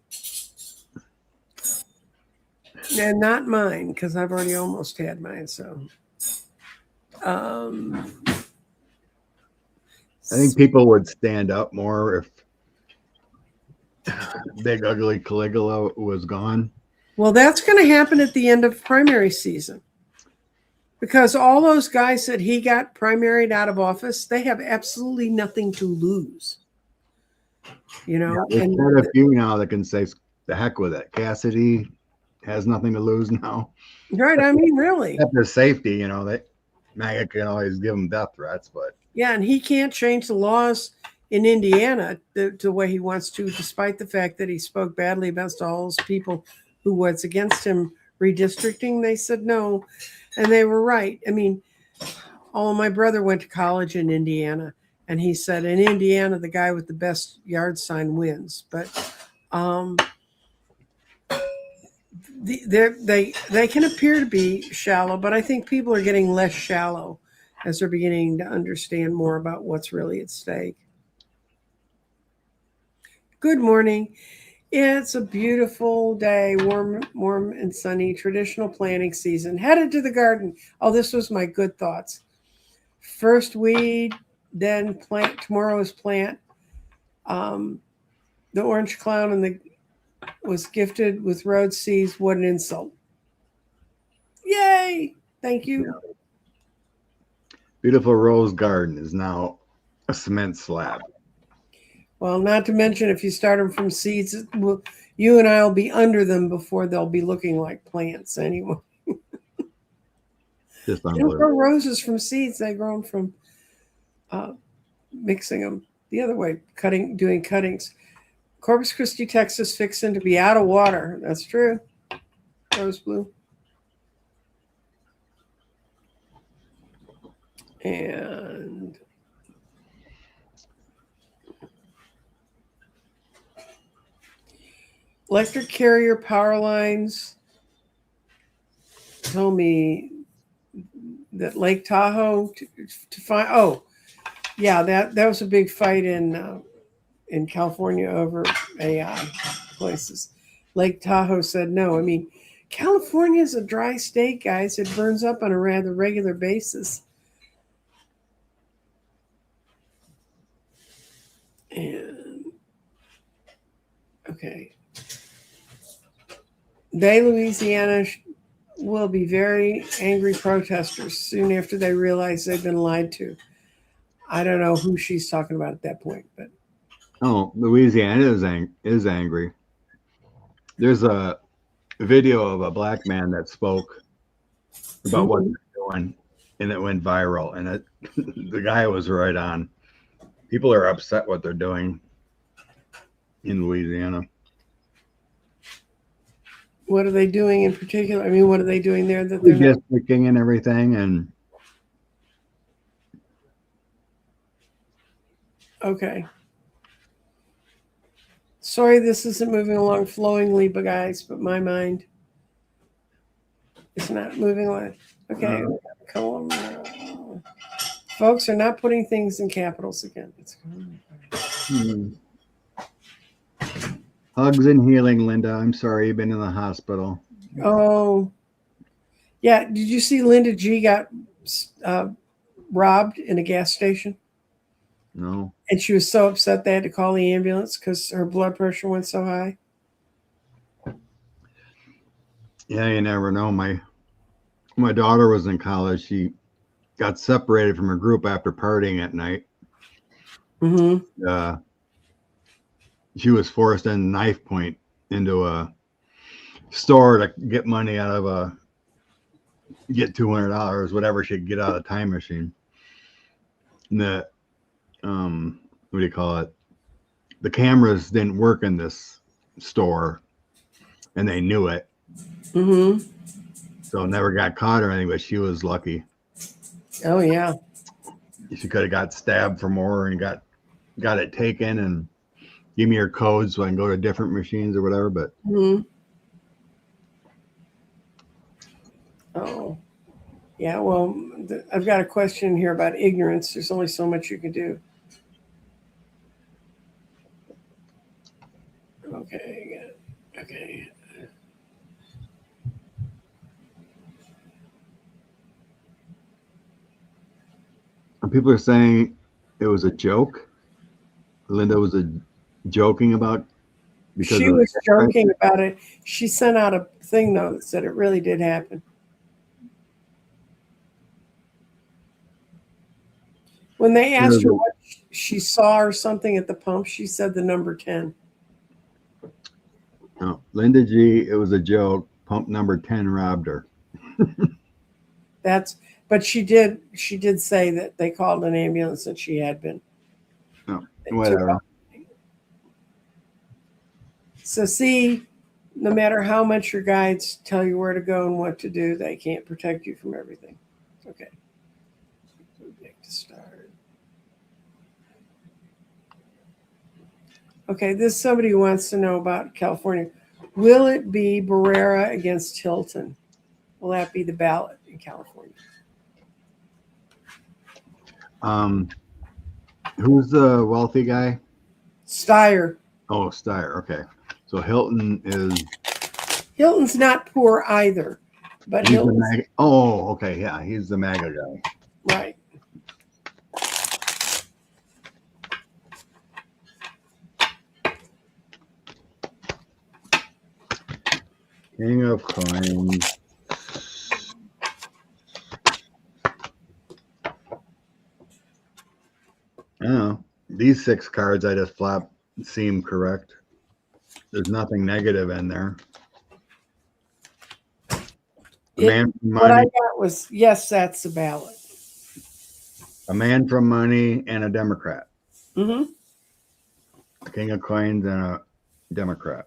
And not mine, because I've already almost had mine. So, I think people would stand up more if Big Ugly Caligula was gone. Well, that's going to happen at the end of primary season. Because all those guys that he got primaried out of office, they have absolutely nothing to lose. There's quite a few now that can say the heck with it. Cassidy has nothing to lose now. Right, I mean, really. After safety, that MAGA can always give him death threats, but yeah, and he can't change the laws in Indiana the way he wants to, despite the fact that he spoke badly about all those people who was against him redistricting, they said no. And they were right. I mean, my brother went to college in Indiana, and he said in Indiana, the guy with the best yard sign wins. But they can appear to be shallow, but I think people are getting less shallow as they're beginning to understand more about what's really at stake. Good morning. It's a beautiful day, warm and sunny, traditional planting season. Headed to the garden. Oh, this was my good thoughts. First weed, then plant. Tomorrow is plant. The orange clown was gifted with road seeds. What an insult. Yay. Thank you. Yeah. Beautiful rose garden is now a cement slab. Well, not to mention if you start them from seeds, you and I will be under them before they'll be looking like plants anyway. Just They don't grow roses from seeds. They grow them from mixing them the other way, doing cuttings. Corpus Christi, Texas, fixing to be out of water. That's true. Rose blue. And electric carrier power lines told me that Lake Tahoe to find. Oh, yeah, that was a big fight in California over AI places. Lake Tahoe said no. I mean, California is a dry state, guys. It burns up on a rather regular basis. And okay. Louisiana will be very angry protesters soon after they realize they've been lied to. I don't know who she's talking about at that point, but Louisiana is angry. There's a video of a black man that spoke about what they're doing, and it went viral. And the guy was right on. People are upset what they're doing in Louisiana. What are they doing in particular? I mean, what are they doing there that they're redistricting and everything? And okay. Sorry, this isn't moving along flowingly, but guys, but my mind is not moving along. Okay, folks are not putting things in capitals again. Hugs and healing, Linda. I'm sorry you've been in the hospital. Oh, yeah. Did you see Linda G got robbed in a gas station? No. And she was so upset they had to call the ambulance because her blood pressure went so high. Yeah, you never know. My daughter was in college. She got separated from her group after partying at night. Mm-hmm. She was forced in knife point into a store to get money out of get $200, whatever she could get out of the time machine. And the what do you call it? The cameras didn't work in this store, and they knew it. Mm-hmm. So never got caught or anything, but she was lucky. Oh yeah. She could have got stabbed for more and got it taken and give me your code so I can go to different machines or whatever. But oh yeah. Well, I've got a question here about ignorance. There's only so much you can do. Okay. Okay. People are saying it was a joke. Linda was joking about because she was joking about it. She sent out a thing though that said it really did happen. When they asked her what she saw or something at the pump, she said the number 10. No, Linda G, it was a joke. Pump number 10 robbed her. But she did say that they called an ambulance and she had been. No, whatever. So see, No matter how much your guides tell you where to go and what to do, they can't protect you from everything. Okay. Back to start. Okay, this is somebody who wants to know about California. Will it be Barrera against Hilton? Will that be the ballot in California? Who's the wealthy guy? Steyer. Oh, Steyer. Okay. So Hilton's not poor either, but he's the Hilton's MAGA. Oh, okay. Yeah, he's the MAGA guy. right. King of Coins. I don't know. These 6 cards I just flopped seem correct. There's nothing negative in there. A man from What I money, got was yes, that's the ballot. a man from money, and a Democrat. Mm-hmm. A King of Coins and a Democrat.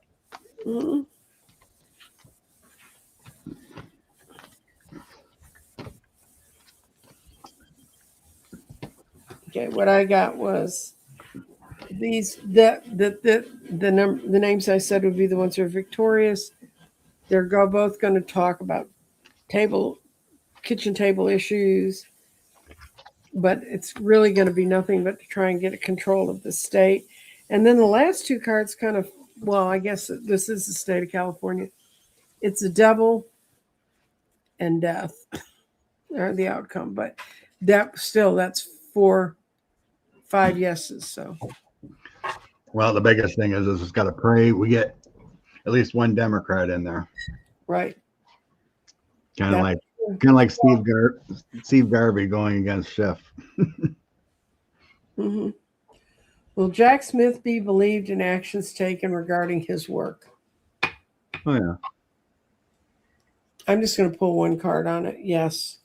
Mm-hmm. Okay, what I got was these the names I said would be the ones who are victorious. They're both going to talk about kitchen table issues, but it's really going to be nothing but to try and get control of the state. And then the last 2 cards kind of, well, I guess this is the state of California. It's the devil and death are the outcome, but that's 4, 5 yeses. So, Well, the biggest thing is it's got to pray we get at least one Democrat in there. right. Kind of like Steve Garvey going against Schiff. Mm-hmm. Will Jack Smith be believed in actions taken regarding his work? Oh yeah. I'm just going to pull 1 card on it. Yes.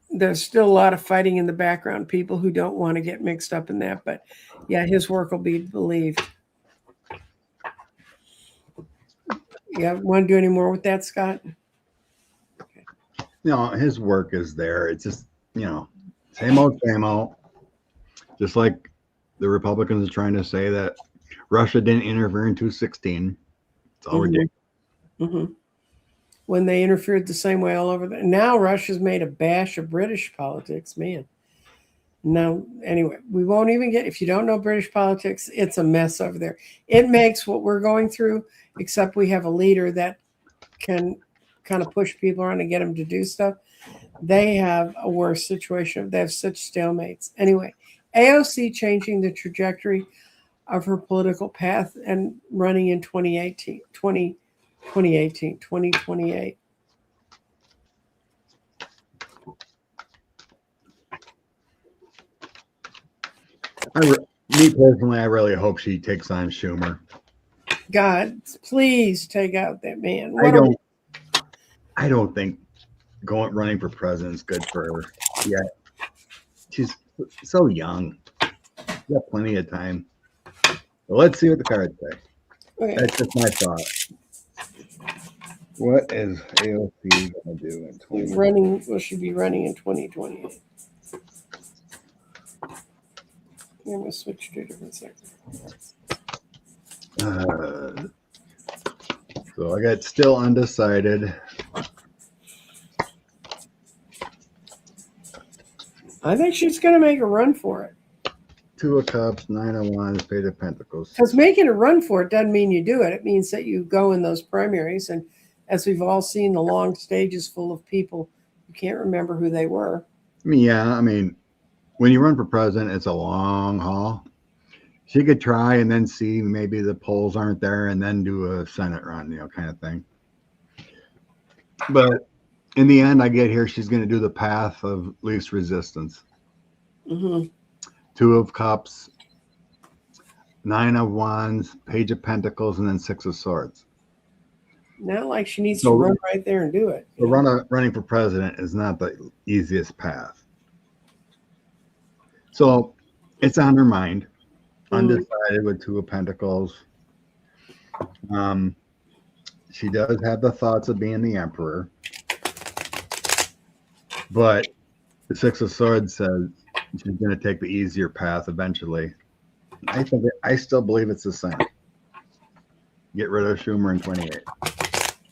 There's still a lot of fighting in the background, people who don't want to get mixed up in that, but yeah, his work will be believed. Yeah, want to do any more with that, Scott? His work is there. It's just, same old, same old. Just like the Republicans are trying to say that Russia didn't interfere in 216. It's all ridiculous. Mm-hmm. When they interfered the same way all over. Now Russia's made a bash of British politics, man. No, anyway, we won't even get, if you don't know British politics, it's a mess over there. It makes what we're going through, except we have a leader that can kind of push people around and get them to do stuff. They have a worse situation. They have such stalemates. Anyway, AOC changing the trajectory of her political path and running in 2028. Me personally, I really hope she takes on Schumer. God, please take out that man. I don't think running for president is good for her yet. She's so young. She got plenty of time. But let's see what the cards say. Okay. That's just my thought. What is AOC going to do in 2020? Will she be running in 2028? I'm going to switch to a different sector. So I got still undecided. I think she's going to make a run for it. 2 of Cups, 9 of Wands, Page of Pentacles. Because making a run for it doesn't mean you do it. It means that you go in those primaries. And as we've all seen, the long stages full of people, you can't remember who they were. I mean, when you run for president, it's a long haul. She could try and then see maybe the polls aren't there and then do a Senate run, kind of thing. But in the end, I get here, she's going to do the path of least resistance. Mm-hmm. 2 of Cups, 9 of Wands, Page of Pentacles, and then 6 of Swords. Not like she needs to run right there and do it. So running for president is not the easiest path. So it's on her mind. Undecided with 2 of Pentacles. Um, she does have the thoughts of being the emperor, but the Six of Swords says she's going to take the easier path eventually. I still believe it's the same. Get rid of Schumer in 28.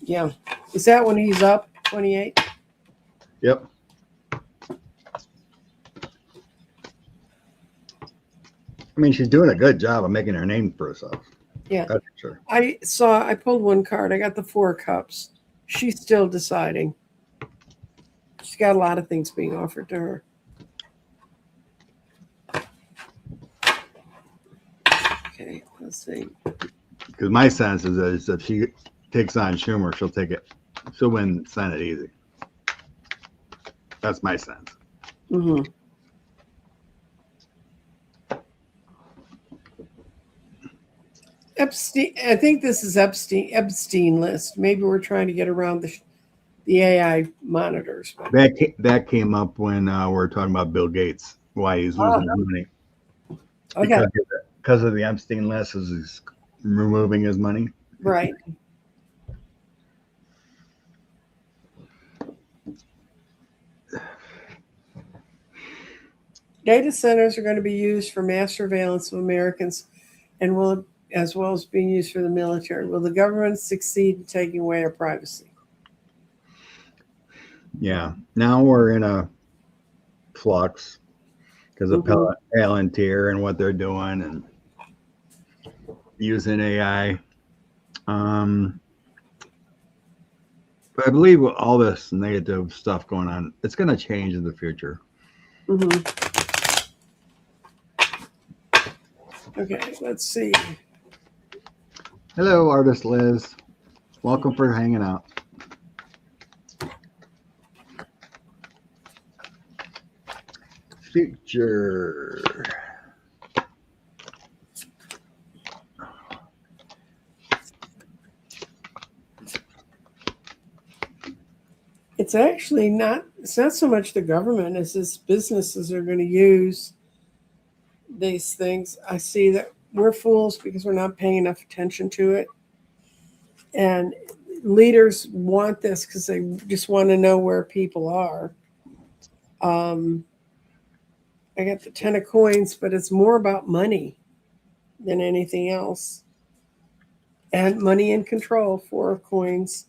Yeah. Is that when he's up? 28? Yep. I mean, she's doing a good job of making her name for herself. Yeah. That's for sure. I pulled one card. I got the Four of Cups. She's still deciding. She's got a lot of things being offered to her. Okay, let's see. Because my sense is if she takes on Schumer, she'll win Senate easy. That's my sense. Mm-hmm. Epstein. I think this is Epstein list. Maybe we're trying to get around the AI monitors. That came up when we're talking about Bill Gates, why he's losing money. Okay. Because of the Epstein list, is he's removing his money. Right. Data centers are going to be used for mass surveillance of Americans and will, as well as being used for the military. Will the government succeed in taking away our privacy? Yeah. Now we're in a flux because of Palantir and what they're doing and using AI. But I believe with all this negative stuff going on, it's going to change in the future. Mm-hmm. Okay, let's see. Hello, artist Liz. Welcome for hanging out. Future. It's actually not. It's not so much the government as this businesses are going to use these things. I see that we're fools because we're not paying enough attention to it, and leaders want this because they just want to know where people are. I got the 10 of coins, but it's more about money than anything else, and money and control. 4 of coins,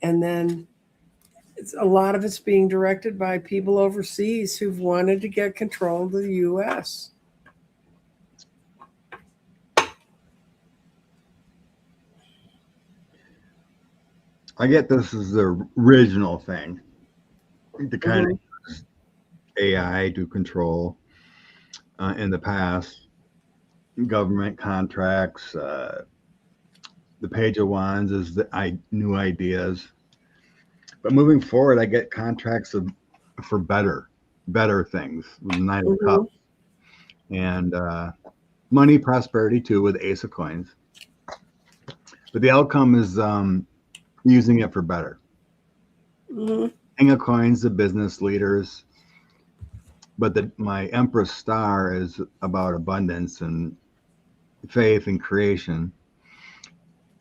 and then a lot of it's being directed by people overseas who've wanted to get control of the U.S. I get this is the original thing, the kind of AI to control in the past, government contracts, the Page of Wands is the new ideas. But moving forward, I get contracts for better things with Nine of Cups and money, prosperity too with Ace of Coins. But the outcome is using it for better. King of Coins, the business leaders. But my Empress star is about abundance and faith and creation.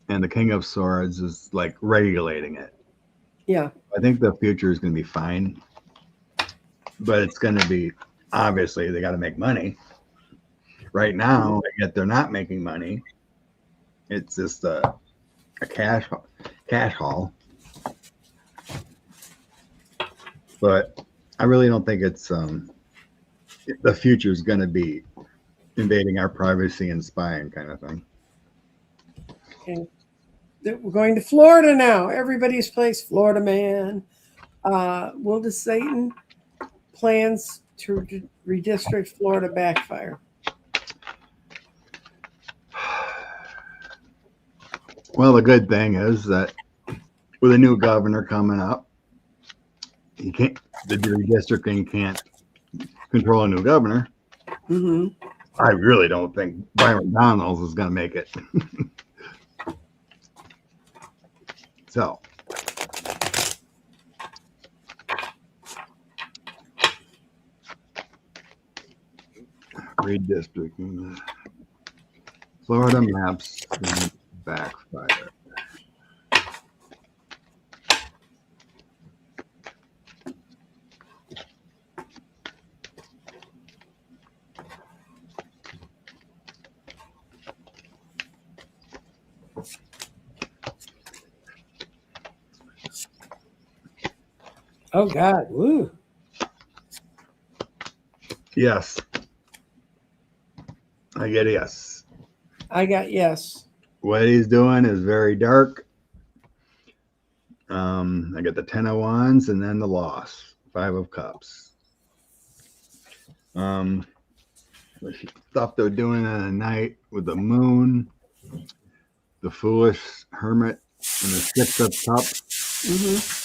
And the King of Swords is like regulating it. Yeah. I think the future is going to be fine. But it's going to be, obviously, they got to make money. Right now, yet they're not making money. It's just a cash haul. But I really don't think it's the future is going to be invading our privacy and spying kind of thing. Okay. We're going to Florida now. Everybody's place, Florida man. Will the Satan plans to redistrict Florida backfire? Well, the good thing is that with a new governor coming up, the redistricting can't control a new governor. I really don't think Byron Donalds is going to make it. So, redistricting. Florida maps. backfire. Oh God. Woo. Yes. I get a yes. I got yes. What he's doing is very dark. I get the 10 of Wands and then the loss. 5 of Cups. The stuff they're doing on a night with the moon, the foolish hermit, and the 6 of Cups. Mm-hmm.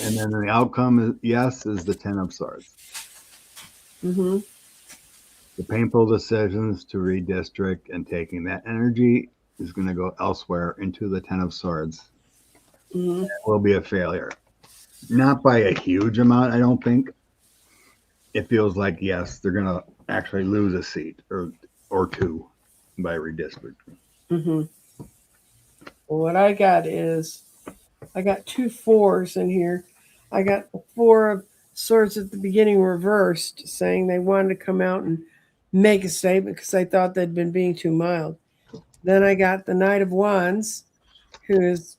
And then the outcome is yes, is the 10 of Swords. Mm-hmm. The painful decisions to redistrict and taking that energy is going to go elsewhere into the 10 of Swords. Mm-hmm. It will be a failure. Not by a huge amount, I don't think. It feels like, yes, they're going to actually lose a seat or two by redistricting. Mm-hmm. Well, what I got is I got 2 4s in here. I got the 4 of Swords at the beginning reversed, saying they wanted to come out and make a statement because I thought they'd been being too mild. Then I got the Knight of Wands, who is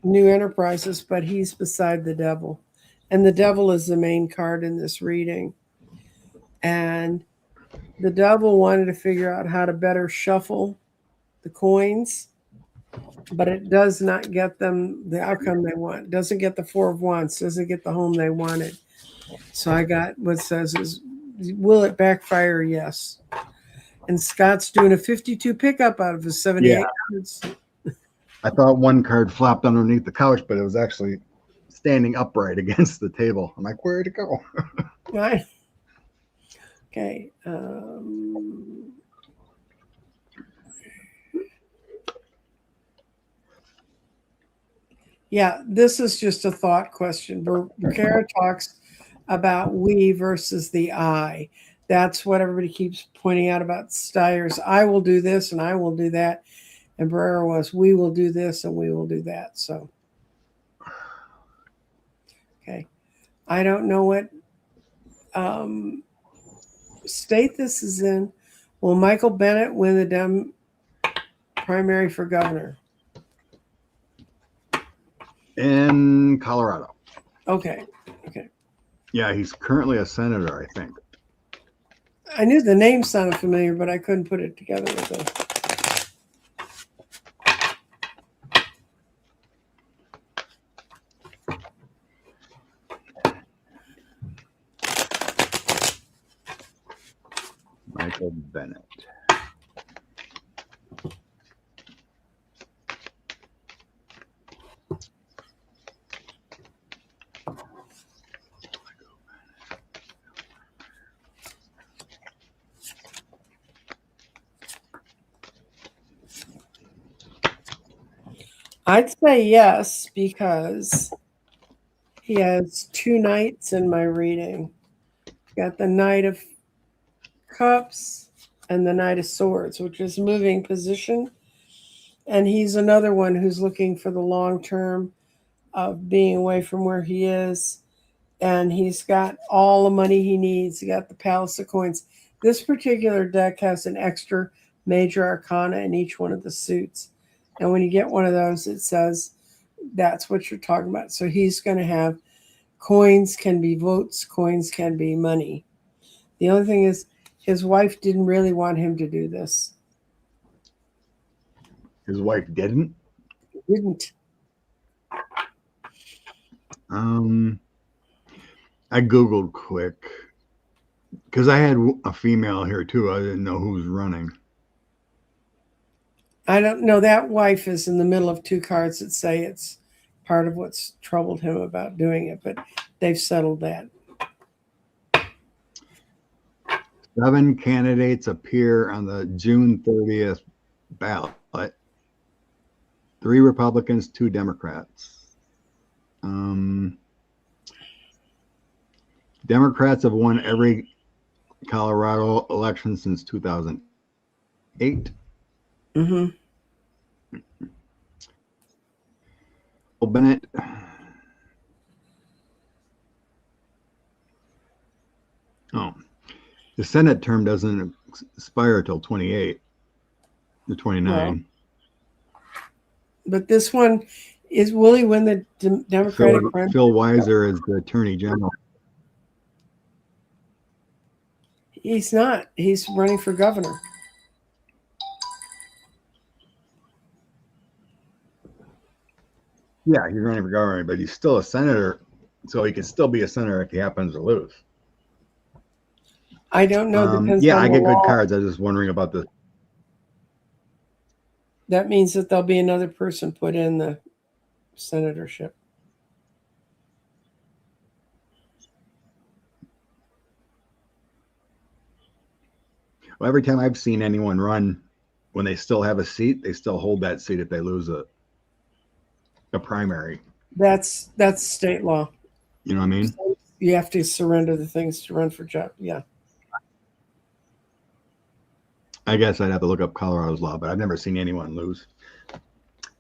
new enterprises, but he's beside the devil. And the devil is the main card in this reading. And the devil wanted to figure out how to better shuffle the coins, but it does not get them the outcome they want. It doesn't get the 4 of Wands, doesn't get the home they wanted. So I got what says is, will it backfire? Yes. And Scott's doing a 52 pickup out of his 78 cards. I thought one card flopped underneath the couch, but it was actually standing upright against the table. I'm like, where'd it go? Right. Okay. Yeah, this is just a thought question. Bukhara talks about we versus the I. That's what everybody keeps pointing out about Steyer's. I will do this and I will do that. And Barrera was, we will do this and we will do that. So, okay. I don't know what state this is in. Will Michael Bennett win the Dem primary for governor? In Colorado. Okay. Okay. Yeah, he's currently a senator, I think. I knew the name sounded familiar, but I couldn't put it together with it. Michael Bennett. I'd say yes because he has 2 knights in my reading. Got the Knight of Cups and the Knight of Swords, which is moving position. And he's another one who's looking for the long term of being away from where he is. And he's got all the money he needs. He got the Palace of Coins. This particular deck has an extra major arcana in each one of the suits. And when you get one of those, it says that's what you're talking about. So he's going to have coins can be votes, coins can be money. The only thing is, his wife didn't really want him to do this. His wife didn't? Didn't. I Googled quick because I had a female here too. I didn't know who was running. I don't know. That wife is in the middle of 2 cards that say it's part of what's troubled him about doing it, but they've settled that. 7 candidates appear on the June 30th ballot. 3 Republicans, 2 Democrats. Democrats have won every Colorado election since 2008. Mm-hmm. Bennett. Oh, the Senate term doesn't expire till 28 to 29. Well, but this one is will he win the Democratic primary? Phil Weiser is the Attorney General. He's not. He's running for governor. Yeah, he's running for governor, but he's still a senator, so he can still be a senator if he happens to lose. I don't know. Depends Yeah, on I the get law. good cards. I was just wondering about this. That means that there'll be another person put in the senatorship. Well, every time I've seen anyone run, when they still have a seat, they still hold that seat if they lose a primary. That's state law. You know what I mean? You have to surrender the things to run for job. Yeah. I guess I'd have to look up Colorado's law, but I've never seen anyone lose.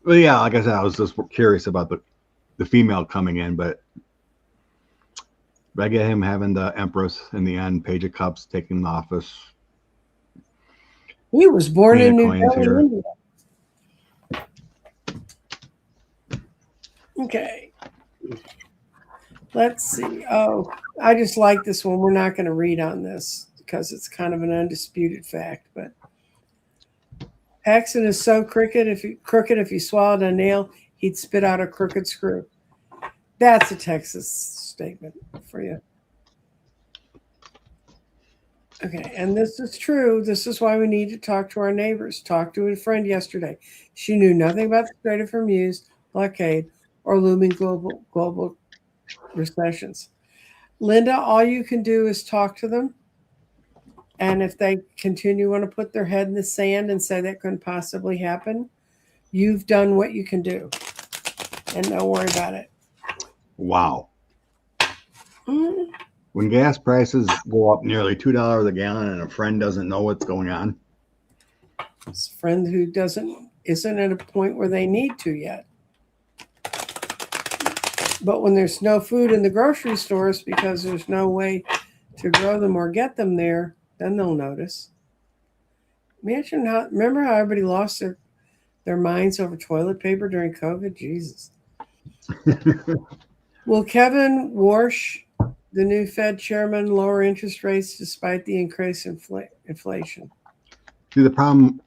Well, yeah, like I said, I was just curious about the female coming in, but I get him having the Empress in the end, Page of Cups taking the office. He was born Queen in of New Coins Delhi, here. India. Okay. Let's see. Oh, I just like this one. We're not going to read on this because it's kind of an undisputed fact. But Paxton is so crooked. If he swallowed a nail, he'd spit out a crooked screw. That's a Texas statement for you. Okay, and this is true. This is why we need to talk to our neighbors. Talked to a friend yesterday. She knew nothing about the Strait of Hormuz, blockade, or looming global recessions. Linda, all you can do is talk to them. And if they continue want to put their head in the sand and say that couldn't possibly happen, you've done what you can do. And don't worry about it. Wow. Mm-hmm. When gas prices go up nearly $2 a gallon and a friend doesn't know what's going on. It's a friend who isn't at a point where they need to yet. But when there's no food in the grocery stores because there's no way to grow them or get them there, then they'll notice. Remember how everybody lost their minds over toilet paper during COVID? Jesus. Will Kevin Warsh, the new Fed chairman, lower interest rates despite the increase in inflation? See, the problem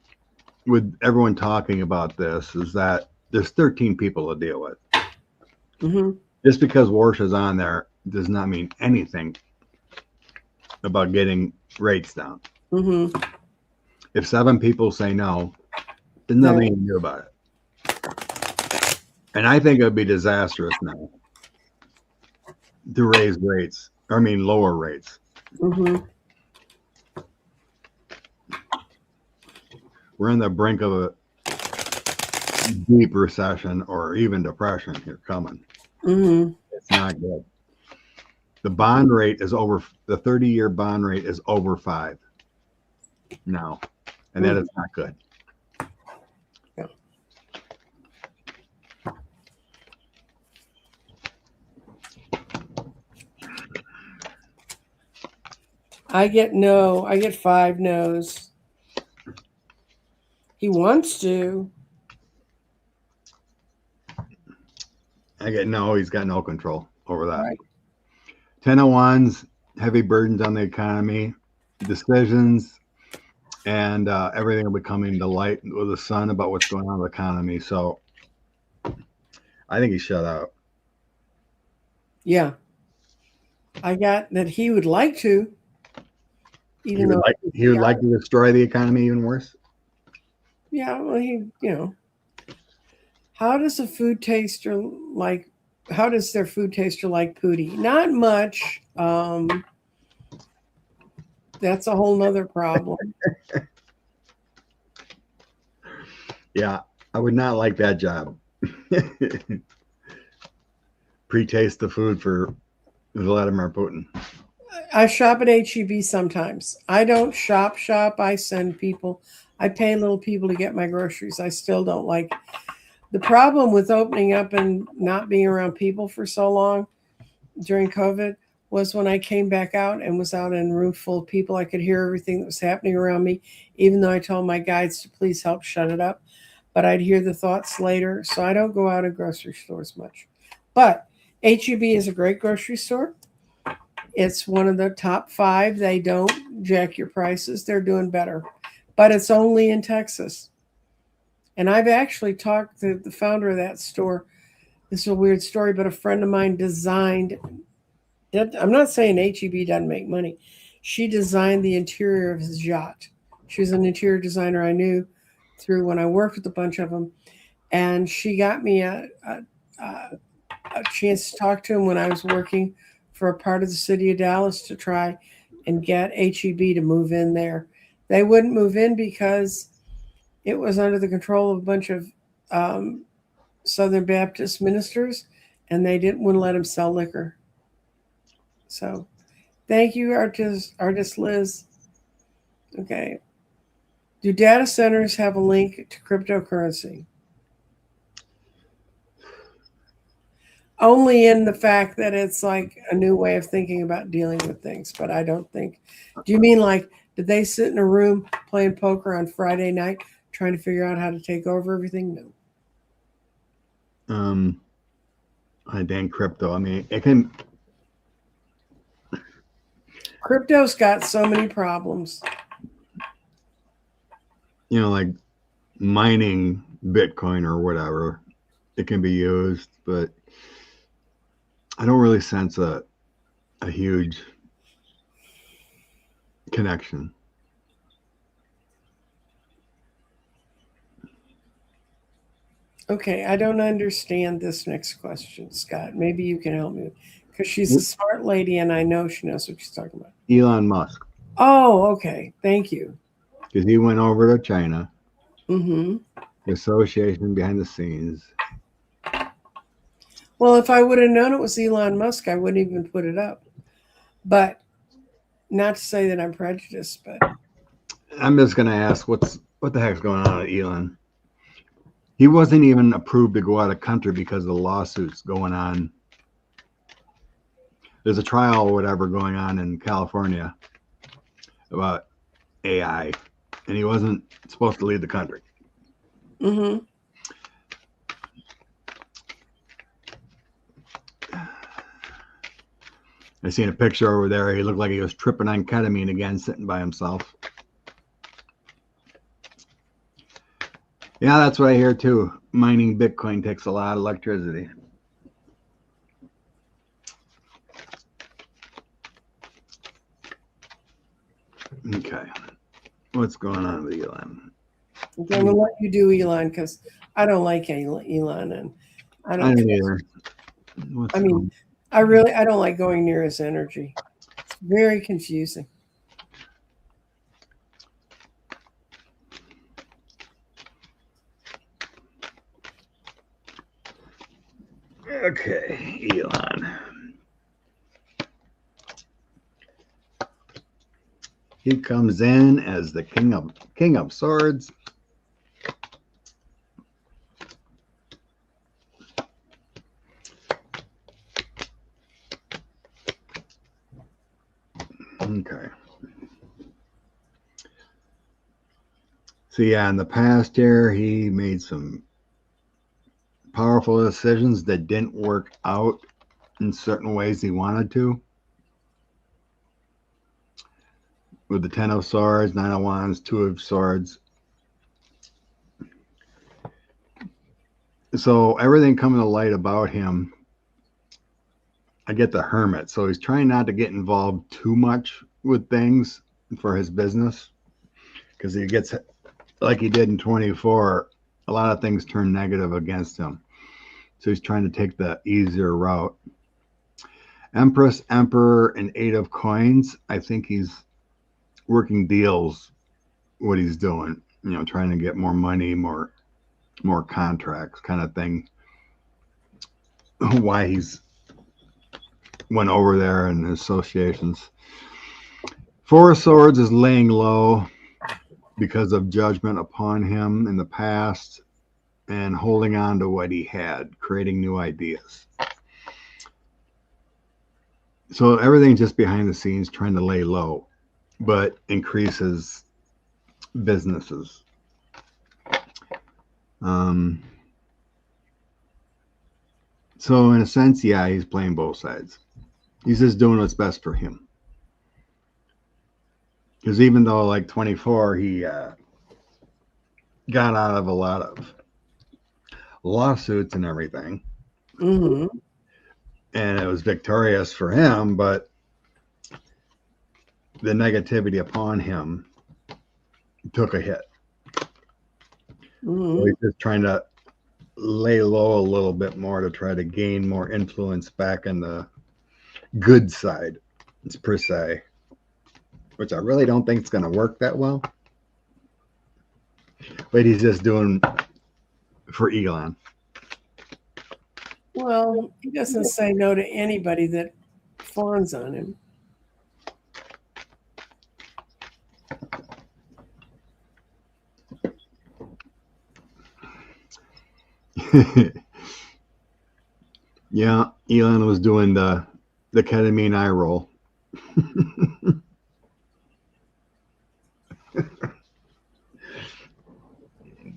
with everyone talking about this is that there's 13 people to deal with. Mm-hmm. Just because Warsh is on there does not mean anything about getting rates down. Mm-hmm. If 7 people say no, there's nothing you can do about it. And I think it would be disastrous now to raise rates. Lower rates. Mm-hmm. We're on the brink of a deep recession or even depression here coming. Mm-hmm. It's not good. The bond rate is over. The 30-year bond rate is over 5 now, and that is not good. Yeah. I get no. I get 5 no's. He wants to. I get no. He's got no control over that. Right. 10 of Wands, heavy burdens on the economy, decisions, and everything will be coming to light with the sun about what's going on with the economy. So I think he's shut out. Yeah. I got that he would like to. He would like to destroy the economy even worse. Yeah, well, how does a food taster like? How does their food taster like Pootie? Not much. That's a whole nother problem. Yeah, I would not like that job. Pre-taste the food for Vladimir Putin. I shop at HEB sometimes. I don't shop. I send people. I pay little people to get my groceries. I still don't like the problem with opening up and not being around people for so long during COVID was when I came back out and was out in a room full of people. I could hear everything that was happening around me, even though I told my guides to please help shut it up. But I'd hear the thoughts later, so I don't go out of grocery stores much. But HEB is a great grocery store. It's one of the top five. They don't jack your prices. They're doing better. But it's only in Texas. And I've actually talked to the founder of that store. This is a weird story, but a friend of mine designed. I'm not saying HEB doesn't make money. She designed the interior of his yacht. She was an interior designer I knew through when I worked with a bunch of them. And she got me a chance to talk to him when I was working for a part of the city of Dallas to try and get HEB to move in there. They wouldn't move in because it was under the control of a bunch of Southern Baptist ministers, and they didn't want to let him sell liquor. So, thank you, artist Liz. Okay. Do data centers have a link to cryptocurrency? Only in the fact that it's like a new way of thinking about dealing with things, but I don't think. Do you mean like, did they sit in a room playing poker on Friday night trying to figure out how to take over everything? No. I dang crypto. I mean, it can. Crypto's got so many problems. You know, like mining Bitcoin or whatever, it can be used, but I don't really sense a huge connection. Okay, I don't understand this next question, Scott. Maybe you can help me because she's a smart lady and I know she knows what she's talking about. Elon Musk. Oh, okay. Thank you. Because he went over to China. Mm-hmm. The association behind the scenes. Well, if I would have known it was Elon Musk, I wouldn't even put it up. But not to say that I'm prejudiced, but I'm just gonna ask what the heck's going on with Elon? He wasn't even approved to go out of country because of the lawsuits going on. There's a trial or whatever going on in California about AI, and he wasn't supposed to leave the country. mm-hmm. I seen a picture over there. He looked like he was tripping on ketamine again, sitting by himself. Yeah, that's what I hear too. Mining Bitcoin takes a lot of electricity. Okay. What's going on with Elon? Okay, I'm going to let you do Elon because I don't like Elon and I don't either. I mean, I don't like going near his energy. It's very confusing. Okay, Elon. He comes in as the king of swords. Okay. So yeah, in the past year, he made some powerful decisions that didn't work out in certain ways he wanted to. With the 10 of swords, 9 of wands, 2 of swords. So everything coming to light about him, I get the hermit. So he's trying not to get involved too much with things for his business. Because he gets, like he did in 24, a lot of things turn negative against him. So he's trying to take the easier route. Empress, Emperor, and 8 of coins. I think he's working deals, what he's doing. You know, trying to get more money, more contracts kind of thing. Why he's went over there and associations. Four of Swords is laying low because of judgment upon him in the past and holding on to what he had, creating new ideas. So everything's just behind the scenes trying to lay low, but increases businesses. So in a sense, yeah, he's playing both sides. He's just doing what's best for him. Because even though like 24, he got out of a lot of lawsuits and everything. Mm-hmm. And it was victorious for him, but the negativity upon him took a hit. Mm-hmm. So he's just trying to lay low a little bit more to try to gain more influence back in the good side, per se, which I really don't think is going to work that well. But he's just doing for Elon. Well, he doesn't say no to anybody that fawns on him. Yeah, Elon was doing the ketamine eye roll.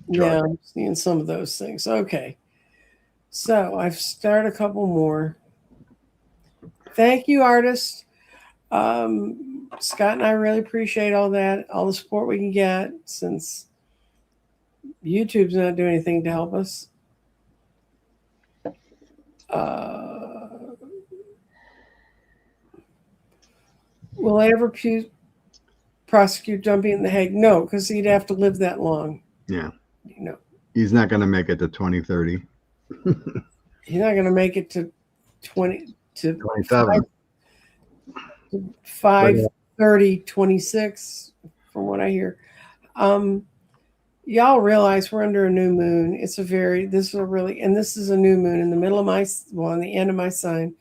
Yeah, I'm seeing some of those things. Okay. So I've started a couple more. Thank you, artists. Scott and I really appreciate all that, all the support we can get since YouTube's not doing anything to help us. Will I ever prosecute jumping in the Hague? No, because he'd have to live that long. Yeah. No. He's not going to make it to 2030. He's not going to make it to 27. 5:30, 26, from what I hear. Y'all realize we're under a new moon. This is a new moon in the middle of on the end of my sign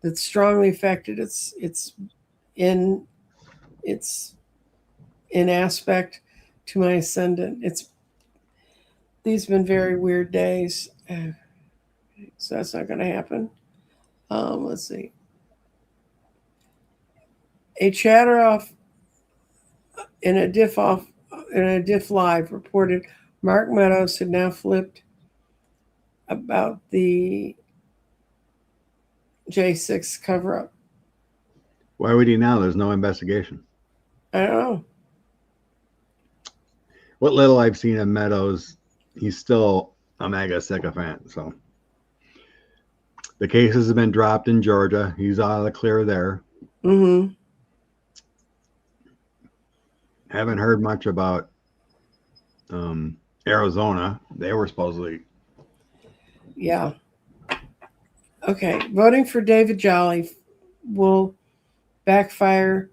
that's strongly affected. It's in aspect to my ascendant. These have been very weird days. So that's not going to happen. Let's see. A chatter off in a diff live reported Mark Meadows had now flipped about the J6 cover up. Why would he now? There's no investigation. I don't know. What little I've seen of Meadows, he's still a mega sycophant. So the cases have been dropped in Georgia. He's out of the clear there. Mm-hmm. Haven't heard much about Arizona. They were supposedly. Yeah. Okay. Voting for David Jolly will backfire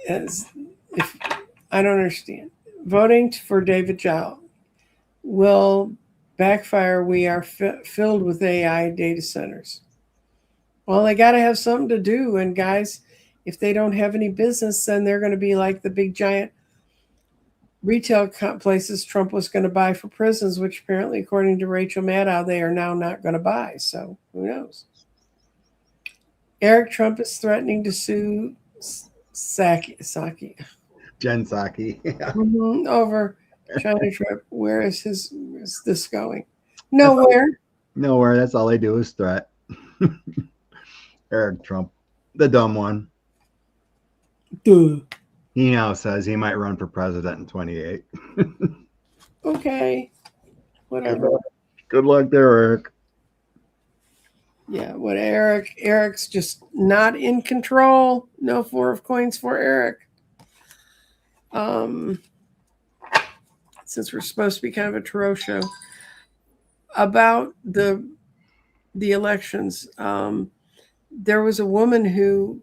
if I don't understand. Voting for David Jolly will backfire. We are filled with AI data centers. Well, they got to have something to do. And guys, if they don't have any business, then they're going to be like the big giant retail places Trump was going to buy for prisons, which apparently, according to Rachel Maddow, they are now not going to buy. So who knows? Eric Trump is threatening to sue Jen Psaki. Yeah. Over China trip. Where is this going? Nowhere. Nowhere. That's all they do is threat. Eric Trump, the dumb one. Duh. He now says he might run for president in 28. Okay. Whatever. Good luck there, Eric. Yeah, what Eric's just not in control. No 4 of coins for Eric. Since we're supposed to be kind of a Tarot show about the elections, there was a woman who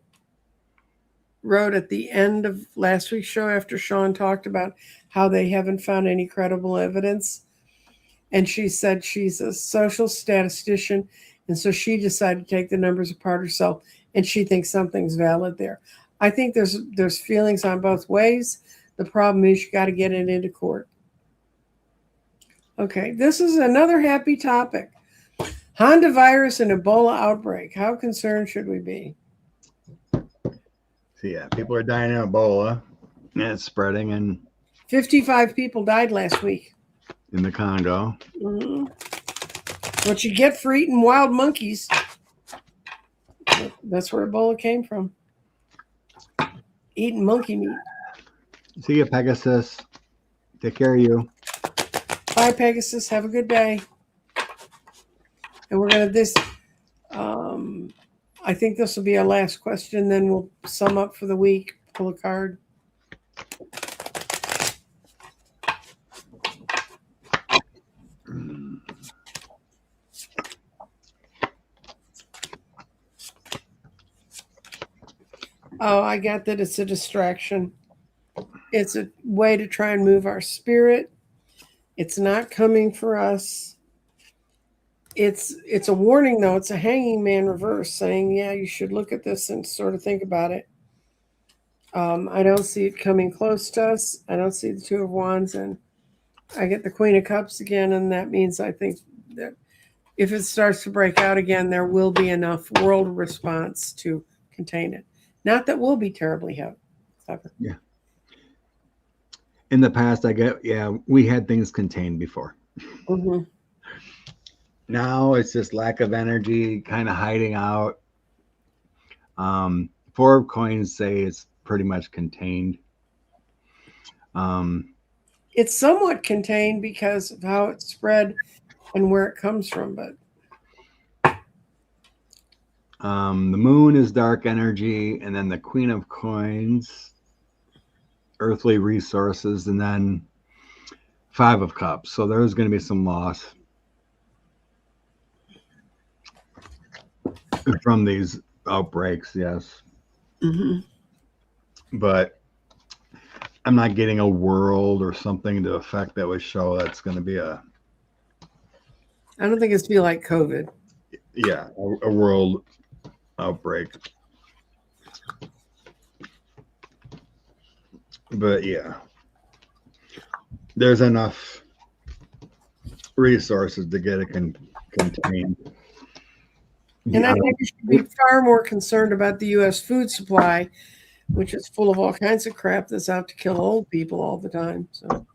wrote at the end of last week's show after Sean talked about how they haven't found any credible evidence. And she said she's a social statistician And so she decided to take the numbers apart herself, and she thinks something's valid there. I think there's feelings on both ways. The problem is you got to get it into court. Okay, this is another happy topic. Honda virus and Ebola outbreak. How concerned should we be? So yeah, people are dying of Ebola, and it's spreading 55 people died last week. in the Congo. Mm-hmm. What you get for eating wild monkeys. That's where Ebola came from. Eating monkey meat. See you, Pegasus. Take care of you. Bye, Pegasus. Have a good day. And we're going to I think this will be our last question. Then we'll sum up for the week. Pull a card. Oh, I got that it's a distraction. It's a way to try and move our spirit. It's not coming for us. It's a warning, though. It's a hanging man reverse saying, yeah, you should look at this and sort of think about it. I don't see it coming close to us. I don't see the Two of Wands, and I get the Queen of Cups again, and that means I think that if it starts to break out again, there will be enough world response to contain it. Not that we'll be terribly clever. Yeah. In the past, we had things contained before. Mm-hmm. Now it's just lack of energy, kind of hiding out. Four of Coins say it's pretty much contained. It's somewhat contained because of how it spread and where it comes from, but the Moon is dark energy, and then the Queen of Coins, earthly resources, and then Five of Cups. So there's going to be some loss from these outbreaks, yes. Mm-hmm. But I'm not getting a world or something to affect that would show that's going to be I don't think it's be like COVID. Yeah, a world outbreak. But yeah, there's enough resources to get it contained. And I think we should be far more concerned about the U.S. food supply, which is full of all kinds of crap that's out to kill old people all the time. So,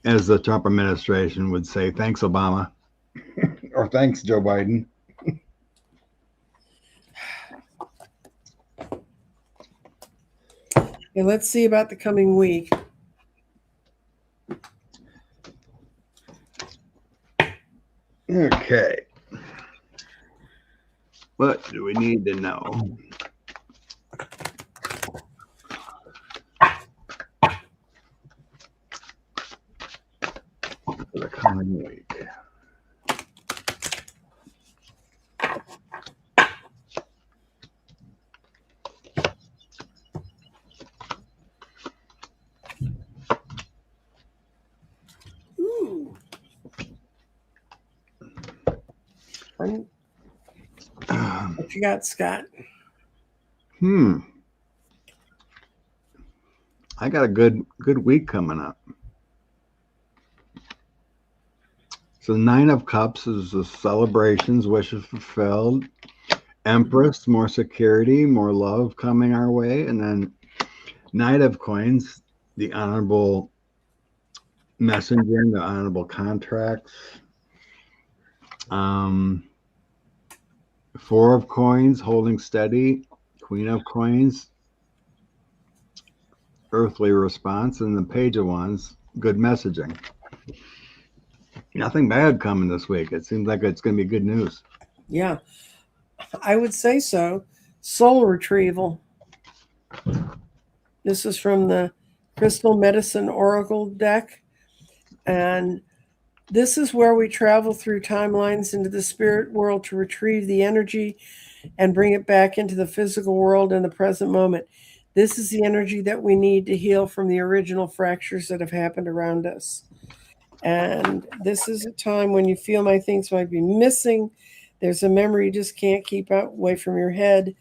as the Trump administration would say, thanks, Obama, or thanks, Joe Biden. okay, let's see about the coming week. Okay. What do we need to know? For the coming week. Ooh. What you got, Scott? I got a good week coming up. So Nine of Cups is the celebrations, wishes fulfilled. Empress, more security, more love coming our way. And then Knight of Coins, the honorable messenger, the honorable contracts. Four of Coins, holding steady. Queen of Coins, earthly response. And the Page of Wands, good messaging. Nothing bad coming this week. It seems like it's going to be good news. Yeah, I would say so. Soul retrieval. This is from the Crystal Medicine Oracle deck. And this is where we travel through timelines into the spirit world to retrieve the energy and bring it back into the physical world in the present moment. This is the energy that we need to heal from the original fractures that have happened around us. And this is a time when you feel my things might be missing. There's a memory you just can't keep away from your head.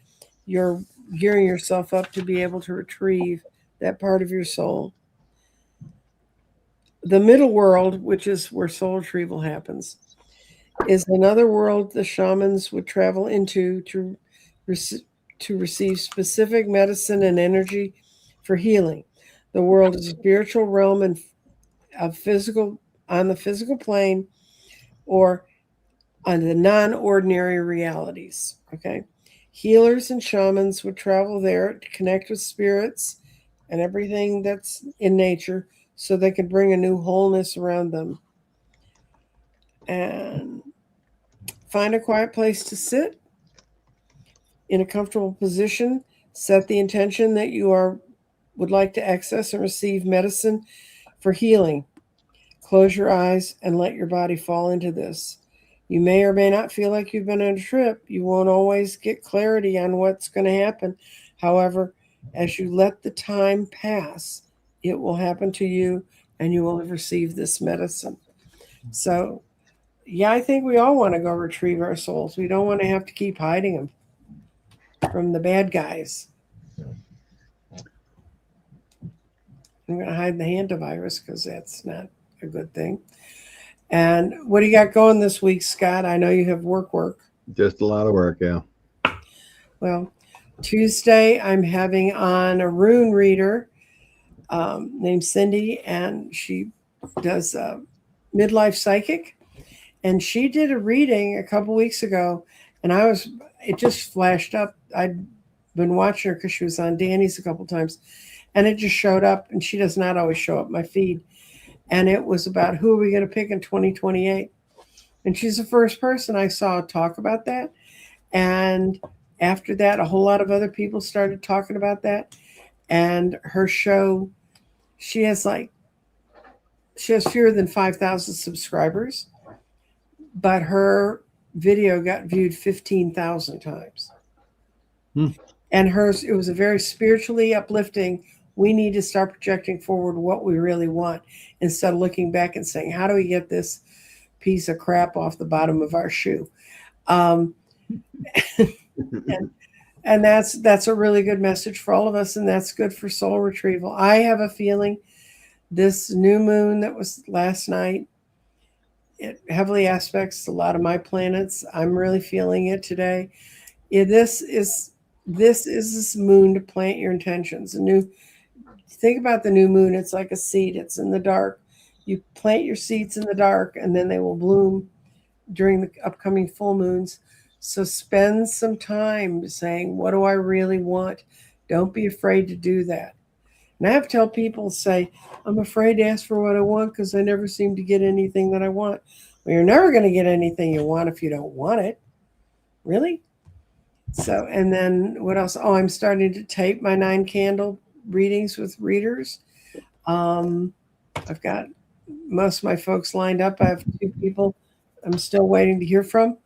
You're gearing yourself up to be able to retrieve that part of your soul. The middle world, which is where soul retrieval happens, is another world the shamans would travel into rec- to receive specific medicine and energy for healing. The world is a spiritual realm and of physical on the physical plane or on the non-ordinary realities. Okay. Healers and shamans would travel there to connect with spirits and everything that's in nature so they could bring a new wholeness around them. And find a quiet place to sit in a comfortable position. Set the intention that you are would like to access and receive medicine for healing. Close your eyes and let your body fall into this. You may or may not feel like you've been on a trip. You won't always get clarity on what's going to happen. However, as you let the time pass, it will happen to you and you will have received this medicine. So, yeah, I think we all want to go retrieve our souls. We don't want to have to keep hiding them from the bad guys. I'm going to hide the hantavirus because that's not a good thing. And what do you got going this week, Scott? I know you have work. Just a lot of work, yeah. Well, Tuesday I'm having on a rune reader named Cindy, and she does midlife psychic. And she did a reading a couple weeks ago, and it just flashed up. I'd been watching her because she was on Danny's a couple times, and it just showed up, and she does not always show up my feed. And it was about who are we going to pick in 2028. And she's the first person I saw talk about that. And after that, a whole lot of other people started talking about that. And her show, she has fewer than 5,000 subscribers, but her video got viewed 15,000 times. And hers, it was a very spiritually uplifting. We need to start projecting forward what we really want instead of looking back and saying, how do we get this piece of crap off the bottom of our shoe? And that's a really good message for all of us, and that's good for soul retrieval. I have a feeling this new moon that was last night, it heavily aspects a lot of my planets. I'm really feeling it today. This is this moon to plant your intentions. Think about the new moon. It's like a seed. It's in the dark. You plant your seeds in the dark, and then they will bloom during the upcoming full moons. So spend some time saying, what do I really want? Don't be afraid to do that. And I have to tell people, say, I'm afraid to ask for what I want because I never seem to get anything that I want. Well, you're never going to get anything you want if you don't want it. Really? So, and then what else? Oh, I'm starting to tape my 9 candle readings with readers. I've got most of my folks lined up. I have 2 people I'm still waiting to hear from.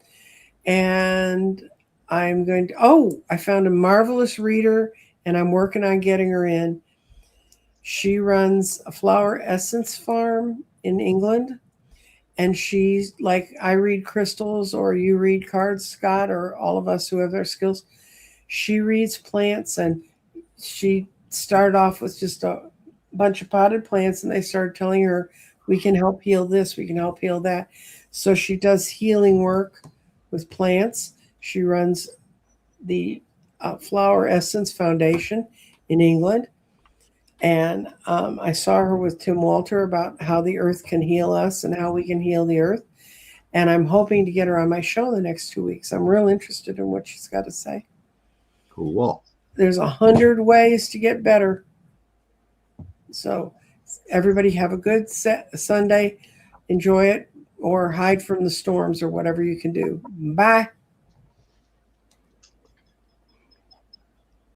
And I found a marvelous reader and I'm working on getting her in. She runs a flower essence farm in England. And she's like, I read crystals or you read cards, Scott, or all of us who have their skills. She reads plants, and she started off with just a bunch of potted plants, and they started telling her, we can help heal this, we can help heal that. So she does healing work with plants. She runs the Flower Essence Foundation in England. And I saw her with Tim Walter about how the earth can heal us and how we can heal the earth. And I'm hoping to get her on my show the next 2 weeks. I'm real interested in what she's got to say. Cool. There's 100 ways to get better. So everybody have a good Sunday. Enjoy it or hide from the storms or whatever you can do. Bye.